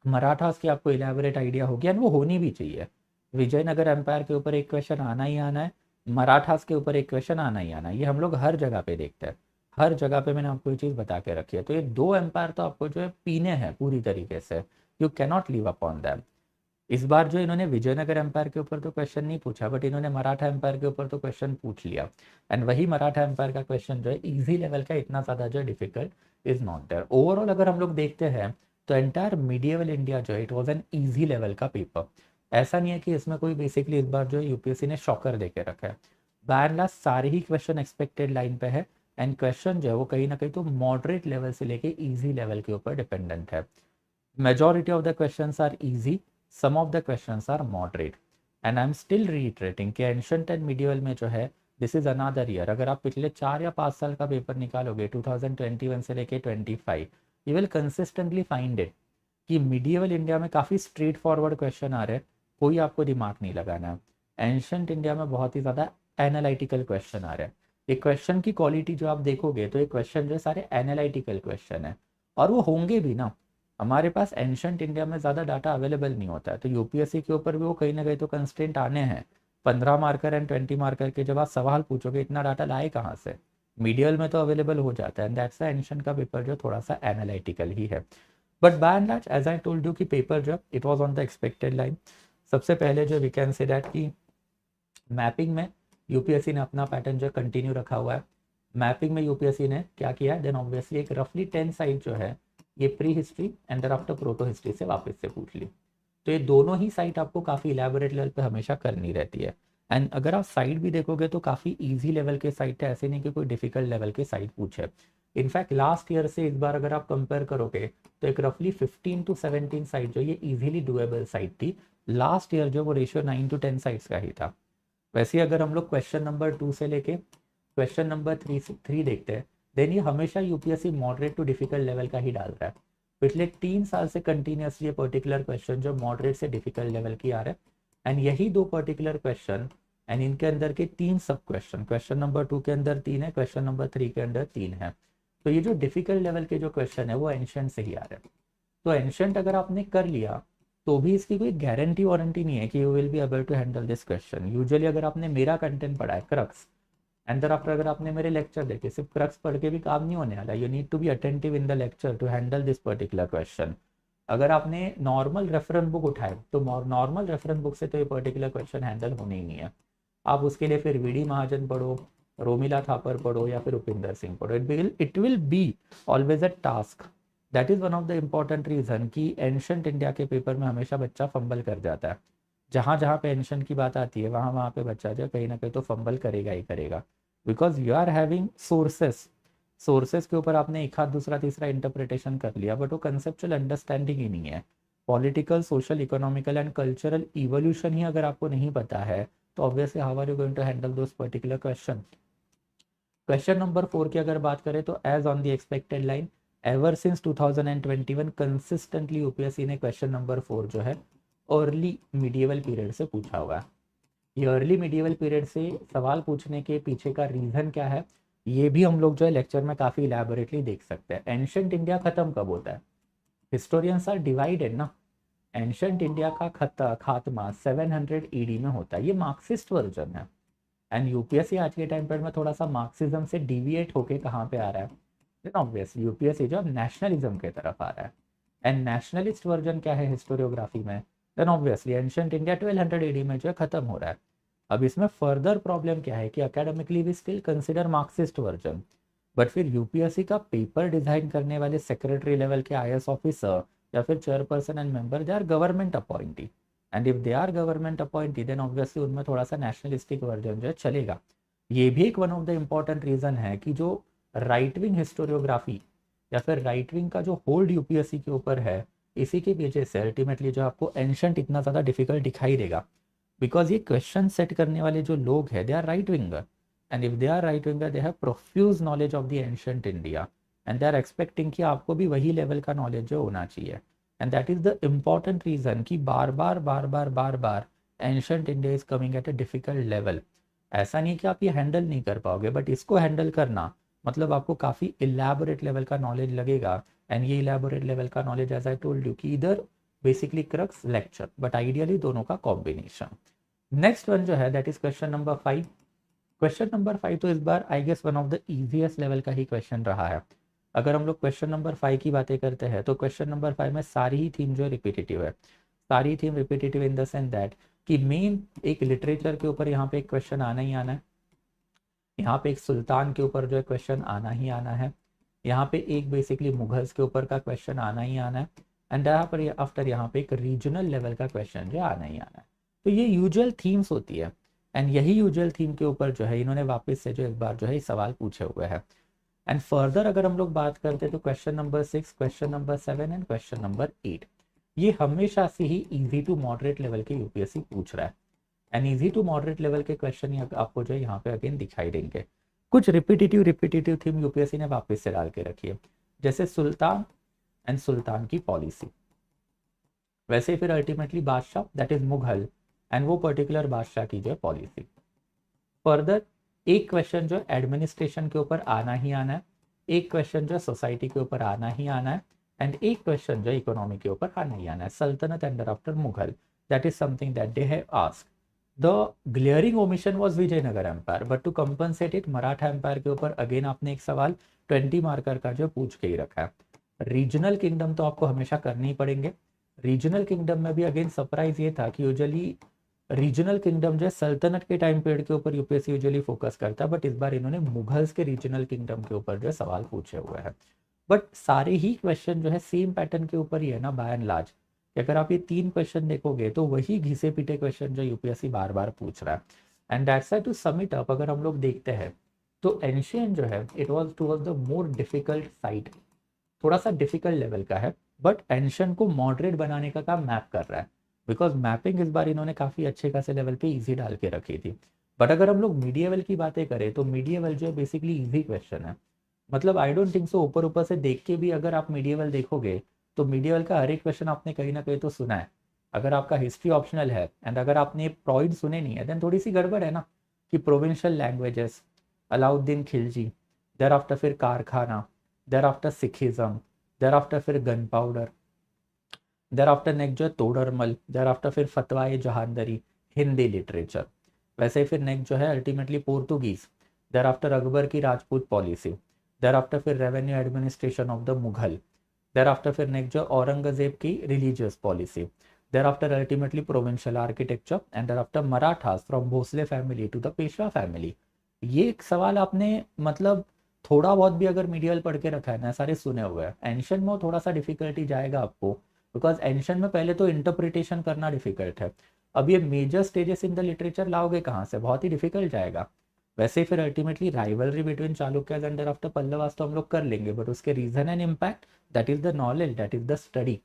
मराठास की आपको इलेबोरेट आइडिया हो गया, वो होनी भी चाहिए। विजयनगर एम्पायर के ऊपर एक क्वेश्चन आना ही आना है, मराठास के ऊपर एक क्वेश्चन आना ही आना है, ये हम लोग हर जगह पे देखते हैं। हर जगह पे मैंने आपको ये चीज़ बता के रखी है। तो ये दो एम्पायर तो आपको जो है पीने हैं पूरी तरीके से, you cannot leave upon them. इस बार जो इन्होंने विजयनगर एम्पायर के ऊपर तो क्वेश्चन नहीं पूछा, बट इन्होंने मराठा एम्पायर के ऊपर तो क्वेश्चन पूछ लिया। एंड वही मराठा एम्पायर का क्वेश्चन जो है इजी लेवल का, इतना ज़्यादा जो है difficult is not there. Overall अगर हम लोग देखते हैं तो एंटायर मीडिएवल इंडिया जो है it was an easy level का पेपर। ऐसा नहीं है कि इसमें कोई बेसिकली इस बार जो है यूपीएससी ने शॉकर दे के रखा है। बाय एंड लार्ज सारे ही क्वेश्चन एक्सपेक्टेड लाइन पे है। एंड क्वेश्चन जो है वो कहीं ना कहीं तो मॉडरेट लेवल से लेके ईजी लेवल के ऊपर डिपेंडेंट है। Majority of the questions are easy, some of the questions are moderate. And I am still reiterating कि एंशंट एंड मीडिएवल में जो है दिस इज अनदर ईयर। अगर आप पिछले 4 या 5 साल का पेपर निकालोगे 2021 से लेके 25, you will consistently find it कि मीडिएवल इंडिया में काफ़ी स्ट्रेट फॉरवर्ड क्वेश्चन आ रहे हैं, कोई आपको दिमाग नहीं लगाना है। एंशंट इंडिया में बहुत ही ज़्यादा एनालिटिकल क्वेश्चन आ रहे हैं। एक क्वेश्चन की क्वालिटी जो आप देखोगे तो एक क्वेश्चन जो है सारे एनालिटिकल क्वेश्चन है, और वो होंगे भी ना। हमारे पास एंशंट इंडिया में ज़्यादा डाटा अवेलेबल नहीं होता है, तो यूपीएससी के ऊपर भी वो कहीं ना कहीं तो कंस्टेंट आने हैं। 15 मार्कर एंड 20 मार्कर के जब आप सवाल पूछोगे इतना डाटा लाए कहाँ से? मीडियल में तो अवेलेबल हो जाता है। एंड दैट्स द एंशंट का पेपर जो थोड़ा सा एनालिटिकल ही है। But by and large as I told you कि पेपर जो it was on the expected line. सबसे पहले जो वी कैन से दैट कि मैपिंग में यूपीएससी ने अपना पैटर्न जो कंटिन्यू रखा हुआ है। मैपिंग में यूपीएससी ने क्या किया है, देन ऑब्वियसली एक रफली 10 साइड जो है ये prehistory and then after proto history से वापस से पूछ ली। तो ये दोनों ही साइट आपको काफ़ी इलेबोरेट लेवल पे हमेशा करनी रहती है। एंड अगर आप साइट भी देखोगे तो काफ़ी ईजी लेवल के साइट है, ऐसे नहीं कि कोई डिफिकल्ट लेवल के साइट पूछे। इनफैक्ट लास्ट ईयर से इस बार अगर आप कंपेयर करोगे तो एक रफली 15 to 17 साइट जो ये इजीली डुएबल साइट थी। लास्ट ईयर जो वो रेशियो 9 to 10 साइट्स का ही था। वैसे अगर हम लोग क्वेश्चन नंबर 2 से लेके क्वेश्चन नंबर 3 देखते हैं, देन ये हमेशा UPSC moderate to difficult level का ही डाल रहा है। पिछले 3 साल से कंटिन्यूसली ये पर्टिकुलर क्वेश्चन जो मॉडरेट से डिफिकल्ट लेवल की आ रहा है। एंड यही 2 पर्टिकुलर क्वेश्चन एंड इनके अंदर के 3 सब क्वेश्चन, क्वेश्चन नंबर 2 के अंदर 3 है, क्वेश्चन नंबर 3 के अंदर 3 है। तो ये जो डिफिकल्ट लेवल के जो क्वेश्चन है वो एंशंट से ही आ रहे हैं। तो एंशंट अगर आपने कर लिया तो भी इसकी कोई गारंटी वारंटी नहीं है कि you will be able to handle this question. Usually अगर आपने मेरा कंटेंट पढ़ा है क्रक्स एंड आफ्टर अगर आपने मेरे लेक्चर देखे, सिर्फ क्रक्स पढ़ के भी काम नहीं होने वाला। You need to be attentive in the lecture to handle this particular question. अगर आपने नॉर्मल रेफरेंस बुक उठाए तो नॉर्मल रेफरेंस बुक से तो ये पर्टिकुलर क्वेश्चन हैंडल होने ही नहीं है। आप उसके लिए फिर वीडी महाजन पढ़ो, रोमिला थापर पढ़ो या फिर उपिंदर सिंह पढ़ो, it will be always a task. That is one of the important reason कि एंशंट इंडिया के पेपर में हमेशा बच्चा फंबल कर जाता है। जहाँ जहाँ पे एंशंट की बात आती है वहाँ वहाँ पे बच्चा जो कहीं ना कहीं तो फंबल करेगा ही करेगा, because you are having sources. Sources के ऊपर आपने एक हाथ दूसरा तीसरा इंटरप्रिटेशन कर लिया, बट वो कंसेप्चुअल अंडरस्टैंडिंग ही नहीं है। Political, social, economical and cultural evolution ही अगर आपको नहीं पता है तो obviously how are you going to handle those particular question. Question number 4 की अगर बात करें तो as on the expected line ever since 2021 consistently UPSC ने क्वेश्चन नंबर 4 जो है अर्ली मिडिएवल पीरियड से पूछा हुआ है। ये अर्ली मिडिएवल पीरियड से सवाल पूछने के पीछे का रीजन क्या है, ये भी हम लोग जो है लेक्चर में काफी इलैबोरेटली देख सकते हैं। एंशंट इंडिया खत्म कब होता है? हिस्टोरियंस आर डिवाइडेड ना। एंशंट इंडिया का खात्मा 700 ईडी में होता है, ये मार्क्सिस्ट वर्जन है। एंड यूपीएससी आज के टाइम पर में थोड़ा सा मार्क्सिज्म से डिविएट होके कहाँ पे आ रहा है, देन ऑब्वियसली यूपीएससी जो नेशनलिज्म की तरफ आ रहा है। एंड नेशनलिस्ट वर्जन क्या है हिस्टोरियोग्राफी में, then obviously ancient India 1200 AD में जो है खत्म हो रहा है। अब इसमें फर्दर प्रॉब्लम क्या है कि academically we still consider Marxist version, but फिर यूपीएससी का पेपर डिजाइन करने वाले सेक्रेटरी लेवल के आईएएस ऑफिसर या फिर chairperson and member they are government appointee, and if they are government appointee then obviously उनमें थोड़ा सा नेशनलिस्टिक वर्जन जो है चलेगा। ये भी एक one of the important reason है कि जो राइट विंग हिस्टोरियोग्राफी या फिर राइट विंग का जो होल्ड यूपीएससी के ऊपर है, इसी के वजह से अल्टीमेटली जो आपको एंशंट इतना ज़्यादा डिफिकल्ट दिखाई देगा, बिकॉज ये क्वेश्चन सेट करने वाले जो लोग हैं they are right winger, and if they are right winger they have profuse knowledge of the ancient India, and they are expecting कि आपको भी वही लेवल का नॉलेज जो होना चाहिए। And that is the important reason कि बार बार ancient India is coming at a difficult level. ऐसा नहीं कि आप ये हैंडल नहीं कर पाओगे, बट इसको हैंडल करना मतलब आपको काफ़ी इलेबोरेट लेवल का नॉलेज लगेगा। एंड ये इलेबोरेट लेवल का knowledge as I told you कि इधर basically crux lecture, but ideally दोनों का कॉम्बिनेशन। नेक्स्ट वन जो है that is question number 5। Question number 5 तो इस बार I guess one of the easiest level का ही क्वेश्चन रहा है। अगर हम लोग क्वेश्चन नंबर 5 की बातें करते हैं तो क्वेश्चन नंबर 5 में सारी ही थीम जो रिपीटेटिव है। सारी theme repetitive in the sense that कि मेन एक लिटरेचर के ऊपर यहाँ पे एक क्वेश्चन आना ही आना है, यहाँ पे एक सुल्तान के ऊपर जो है क्वेश्चन आना ही आना है, यहाँ पे एक बेसिकली मुगल्स के ऊपर का क्वेश्चन आना ही आना है, एंड यहाँ पर आफ्टर यहाँ पे एक रीजनल लेवल का क्वेश्चन जो आना ही आना है। तो ये यूजुअल थीम्स होती है, एंड यही यूजुअल थीम के ऊपर जो है इन्होंने वापस से जो एक बार जो है सवाल पूछे हुए हैं। एंड फर्दर अगर हम लोग बात करते हैं तो question number 6, question number 7 and question number 8 ये हमेशा से ही इजी टू मॉडरेट लेवल के यूपीएससी पूछ रहा है। And easy to moderate level के क्वेश्चन आपको जो है यहाँ पे अगेन दिखाई देंगे। कुछ रिपीटेटिव थीम यूपीएससी ने वापस से डाल के रखी है, जैसे सुल्तान एंड सुल्तान की पॉलिसी। वैसे फिर अल्टीमेटली बादशाह दैट इज मुगल एंड वो पर्टिकुलर बादशाह की जो है पॉलिसी। फर्दर एक क्वेश्चन जो एडमिनिस्ट्रेशन के ऊपर आना ही आना है, एक क्वेश्चन जो सोसाइटी के ऊपर आना ही आना है, एंड एक क्वेश्चन जो इकोनॉमी के ऊपर आना ही आना है। सल्तनत and after Mughal that is something that they have asked. The glaring omission was Vijayanagara empire, but to compensate it Maratha empire के ऊपर अगेन आपने एक सवाल 20 मार्कर का जो पूछ के ही रखा है। रीजनल किंगडम तो आपको हमेशा करने ही पड़ेंगे। रीजनल किंगडम में भी अगेन सरप्राइज ये था कि यूजुअली रीजनल किंगडम जो है सल्तनत के टाइम पीरियड के ऊपर यूपीएससी यूजुअली फोकस करता है, बट इस बार इन्होंने मुगल्स के रीजनल किंगडम के ऊपर जो है सवाल पूछे हुए हैं। बट सारे ही क्वेश्चन जो है सेम पैटर्न के ऊपर ही है ना बाय एंड लार्ज। अगर आप ये 3 क्वेश्चन देखोगे तो वही घिसे पीटे क्वेश्चन जो यूपीएससी बार बार पूछ रहा है। And that's why to sum it up अगर हम लोग देखते हैं तो एंशियंट जो है it was towards the more difficult side, थोड़ा सा डिफिकल्ट लेवल का है, बट एंशियंट को मॉडरेट बनाने का काम मैप कर रहा है, बिकॉज मैपिंग इस बार इन्होंने काफ़ी अच्छे खासे लेवल पे इजी डाल के रखी थी। बट अगर हम लोग मीडिएवल की बातें करें तो मीडिएवल जो है बेसिकली इजी क्वेश्चन है। मतलब आई डोंट थिंक सो ऊपर ऊपर से देख के भी अगर आप मीडिएवल देखोगे तो मीडिएवल का हर एक क्वेश्चन आपने कहीं ना कहीं तो सुना है। अगर आपका हिस्ट्री ऑप्शनल है एंड अगर आपने प्रोइड सुने नहीं है देन थोड़ी सी गड़बड़ है ना, कि provincial languages, Alauddin Khilji, thereafter फिर कारखाना, thereafter Sikhism, thereafter फिर gunpowder, thereafter next जो है तोडरमल, देर आफ्टर फिर फतवाए जहानदरी, हिंदी लिटरेचर। वैसे फिर नेक्स्ट जो है ultimately Portuguese, there after Akbar की राजपूत पॉलिसी, देर आफ्टर फिर revenue administration of the Mughal, there after फिर नेक्स्ट जो औरंगजेब की religious policy, thereafter ultimately provincial architecture, and thereafter Marathas from Bhosle family to the Peshwa family. ये एक सवाल आपने मतलब थोड़ा बहुत भी अगर मीडियल पढ़ के रखा है ना, सारे सुने हुए हैं। एंशियंट में थोड़ा सा डिफिकल्टी जाएगा आपको, बिकॉज एंशियंट में पहले तो इंटरप्रिटेशन करना डिफिकल्ट है। अब ये major stages in the literature लाओगे कहाँ से, बहुत ही डिफिकल्ट जाएगा। वैसे फिर ultimately rivalry between Chalukyas and after Pallavas तो हम लोग कर लेंगे, बट उसके reason and impact, that is the knowledge, that is the study.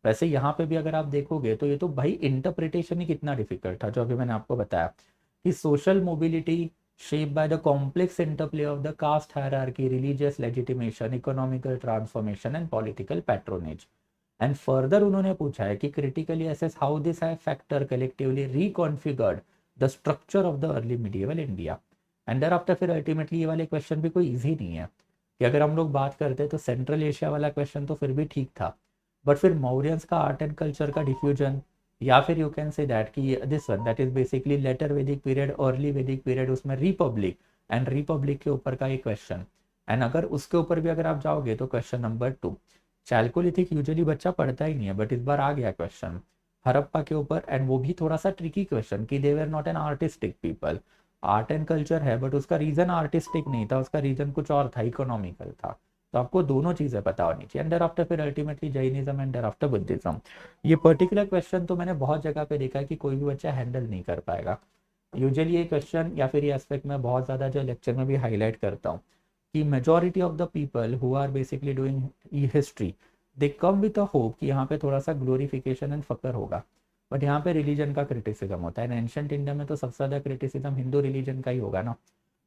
वैसे यहाँ पे भी अगर आप देखोगे तो ये तो भाई इंटरप्रिटेशन ही कितना डिफिकल्ट था, जो अभी मैंने आपको बताया कि social mobility shaped by the complex interplay of the caste hierarchy, religious legitimation, economical transformation and political patronage. And further उन्होंने पूछा है कि critically assess how this factor collectively reconfigured the structure of the early medieval India. And thereafter फिर ultimately ये वाले question भी कोई easy नहीं है कि अगर हम लोग बात करते तो सेंट्रल एशिया वाला क्वेश्चन तो फिर भी ठीक था, बट फिर मौर्यंस का आर्ट एंड कल्चर का डिफ्यूजन, या फिर यू कैन से दैट कि this one that is basically later Vedic period, early Vedic period, उसमें रिपब्लिक एंड रिपब्लिक के ऊपर का एक क्वेश्चन। एंड अगर उसके ऊपर भी अगर आप जाओगे तो क्वेश्चन नंबर 2 चैल्कोलिथिक यूजुअली बच्चा पढ़ता ही नहीं है, बट इस बार आ गया क्वेश्चन हड़प्पा के ऊपर, एंड वो भी थोड़ा सा ट्रिकी क्वेश्चन कि they were not an artistic people. Art and culture है बट उसका रीजन आर्टिस्टिक नहीं था, उसका रीजन कुछ और था, इकोनॉमिकल था। तो आपको दोनों चीज़ें पता होनी चाहिए। एंड आफ्टर फिर ultimately Jainism and after Buddhism. ये पर्टिकुलर क्वेश्चन तो मैंने बहुत जगह पे देखा है कि कोई भी बच्चा हैंडल नहीं कर पाएगा। यूजुअली ये क्वेश्चन या फिर ये एस्पेक्ट में बहुत ज़्यादा जो लेक्चर में भी हाईलाइट करता हूँ कि majority of the people who are basically doing history, they come with a hope कि यहाँ पे थोड़ा सा ग्लोरिफिकेशन एंड फकर होगा, बट यहाँ पे रिलीजन का क्रिटिसिज्म होता है। एंशिएंट इंडिया में तो सबसे ज़्यादा क्रिटिसिज्म हिंदू रिलीजन का ही होगा ना।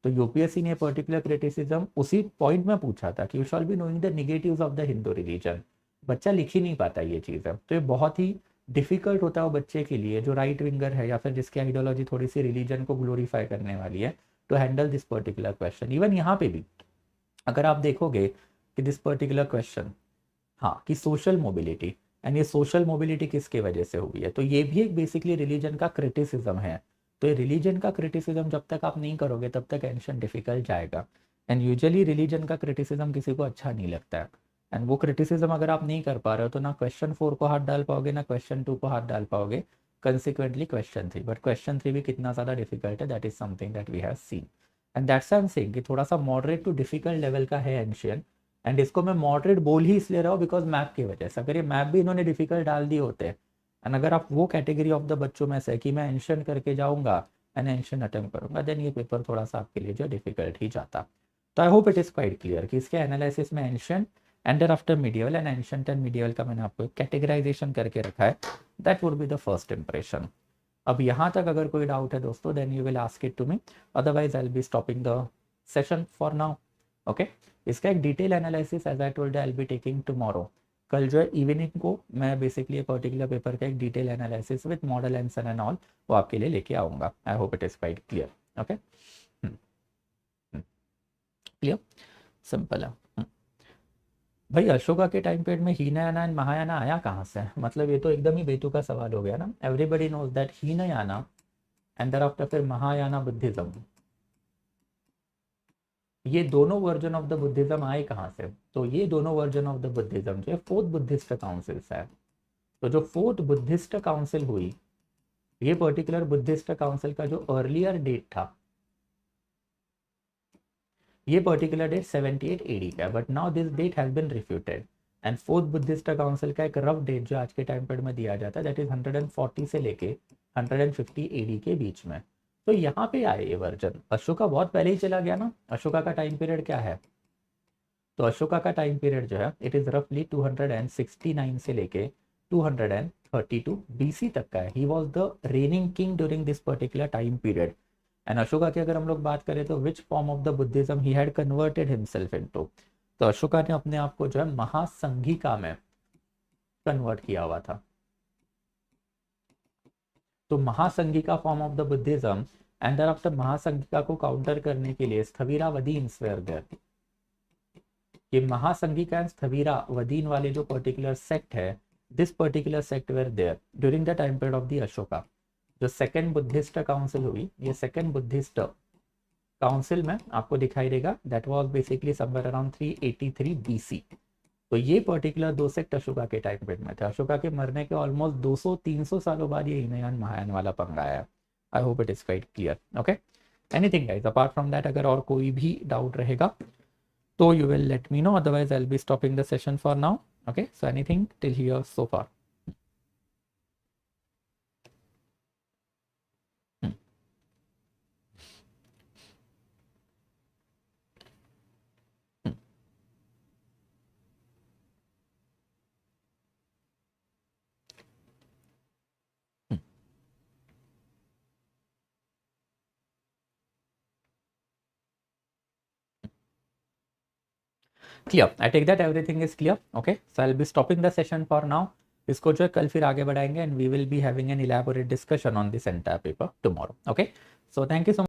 तो यूपीएससी ने पर्टिकुलर क्रिटिसिज्म उसी पॉइंट में पूछा था कि you shawl be knowing the negatives of the Hindu religion. बच्चा लिख ही नहीं पाता ये चीज़ है, तो ये बहुत ही डिफिकल्ट होता है वो बच्चे के लिए जो राइट विंगर है या फिर जिसकी आइडियोलॉजी थोड़ी सी रिलीजन को ग्लोरीफाई करने वाली है, to handle this particular question. Even यहाँ पे भी अगर आप देखोगे कि दिस पर्टिकुलर क्वेश्चन, हाँ, कि सोशल मोबिलिटी, एंड ये सोशल मोबिलिटी किसके वजह से हुई है, तो ये भी एक बेसिकली रिलीजन का क्रिटिसिज्म है। तो ये रिलीजन का क्रिटिसिज्म जब तक आप नहीं करोगे तब तक एंशिएंट डिफिकल्ट जाएगा। एंड यूजुअली रिलीजन का क्रिटिसिज्म किसी को अच्छा नहीं लगता है, एंड वो क्रिटिसिज्म अगर आप नहीं कर पा रहे हो तो ना क्वेश्चन 4 को हाथ डाल पाओगे ना क्वेश्चन 2 को हाथ डाल पाओगे, कंसिक्वेंटली क्वेश्चन 3। बट क्वेश्चन 3 भी कितना ज़्यादा डिफिकल्ट है, that is something that we have seen. And that's I am saying कि थोड़ा सा मॉडरेट टू डिफिकल्ट लेवल का है एंशिएंट। एंड इसको मैं मॉडरेट बोल ही इसलिए रहा हूँ बिकॉज मैप की वजह से। अगर ये मैप भी इन्होंने डिफिकल्ट डाल दिए होते, एंड अगर आप वो कैटेगरी ऑफ द बच्चों में से कि मैं एंशिएंट करके जाऊँगा एंड एंशिएंट अटेम्प्ट करूँगा, देन ये पेपर थोड़ा सा आपके लिए जो डिफिकल्ट ही जाता। तो I hope it is quite clear कि इसके एनालिसिस में ancient and after medial and ancient and medial का मैंने आपको कैटेगराइजेशन करके रखा है। That would be the first impression. अब यहाँ तक अगर कोई डाउट है दोस्तों, then you will ask it to me, otherwise I will be stopping the session for now. Okay, इसका एक detail analysis as I told I will be taking tomorrow. कल जो है इवनिंग को मैं बेसिकली पर्टिकुलर पेपर का एक detail analysis with model answer and all वो आपके लिए लेके आऊँगा। आई hope it is quite clear. Okay, clear, simple है। भाई अशोका के टाइम पीरियड में हीनयाना एंड महायाना आया कहाँ से? मतलब ये तो एकदम ही बेतु का सवाल हो गया ना। Everybody knows that Hinayana and thereafter फिर महायाना बुद्धिज्म, ये दोनों वर्जन ऑफ द बुद्धिज्म आए कहाँ से? तो ये दोनों वर्जन ऑफ द बुद्धिज्म जो है फोर्थ बुद्धिस्ट काउंसिल से है। तो जो फोर्थ बुद्धिस्ट काउंसिल हुई, ये पर्टिकुलर बुद्धिस्ट काउंसिल का जो अर्लियर डेट था, ये पर्टिकुलर डेट 78 AD का है, but now this date has been refuted. And fourth Buddhist council का एक रफ डेट जो आज के टाइम पीरियड में दिया जाता है, दैट इज 140 से लेके 150 AD के बीच में। तो यहाँ पे आए ये वर्जन। अशोका बहुत पहले ही चला गया ना। अशोका का टाइम पीरियड क्या है? तो अशोका का टाइम पीरियड जो है इट इज रफली 269 से लेके 232 BC तक का है। He was the raining king during this particular time period. And Ashoka की अगर हम लोग बात करें तो which form of the Buddhism he had converted himself into, तो अशोका ने अपने आप को जो है महासंघिका में कन्वर्ट किया हुआ था। तो Mahasanghika form of the Buddhism, and after Mahasanghika को काउंटर करने के लिए स्थविरावदीन्स वेयर देयर। ये महासंघिका एंड स्थविरावदीन वाले जो पर्टिकुलर सेक्ट है, this particular sect where there during the time period of the Ashoka. जो सेकेंड बुद्धिस्ट काउंसिल हुई, ये सेकेंड बुद्धिस्ट काउंसिल में आपको दिखाई देगा that was basically somewhere around 383 BC। तो ये पर्टिकुलर दो सेक्ट अशोका के टाइम पीरियड में थे। अशोका के मरने के ऑलमोस्ट 200-300 सालों बाद ये हीनयान महायान वाला पंगा आया। आई hope it is quite clear. Okay, anything guys apart from that, अगर और कोई भी डाउट रहेगा तो you will let me know, otherwise I'll be stopping the session for now. Okay, so anything till here so far? Hmm. Hmm. Hmm. Clear, I take that everything is clear. Okay, so I'll be stopping the session for now. इसको जो है कल फिर आगे बढ़ाएंगे and we will be having an elaborate discussion on this entire paper tomorrow. Okay, so thank you so much.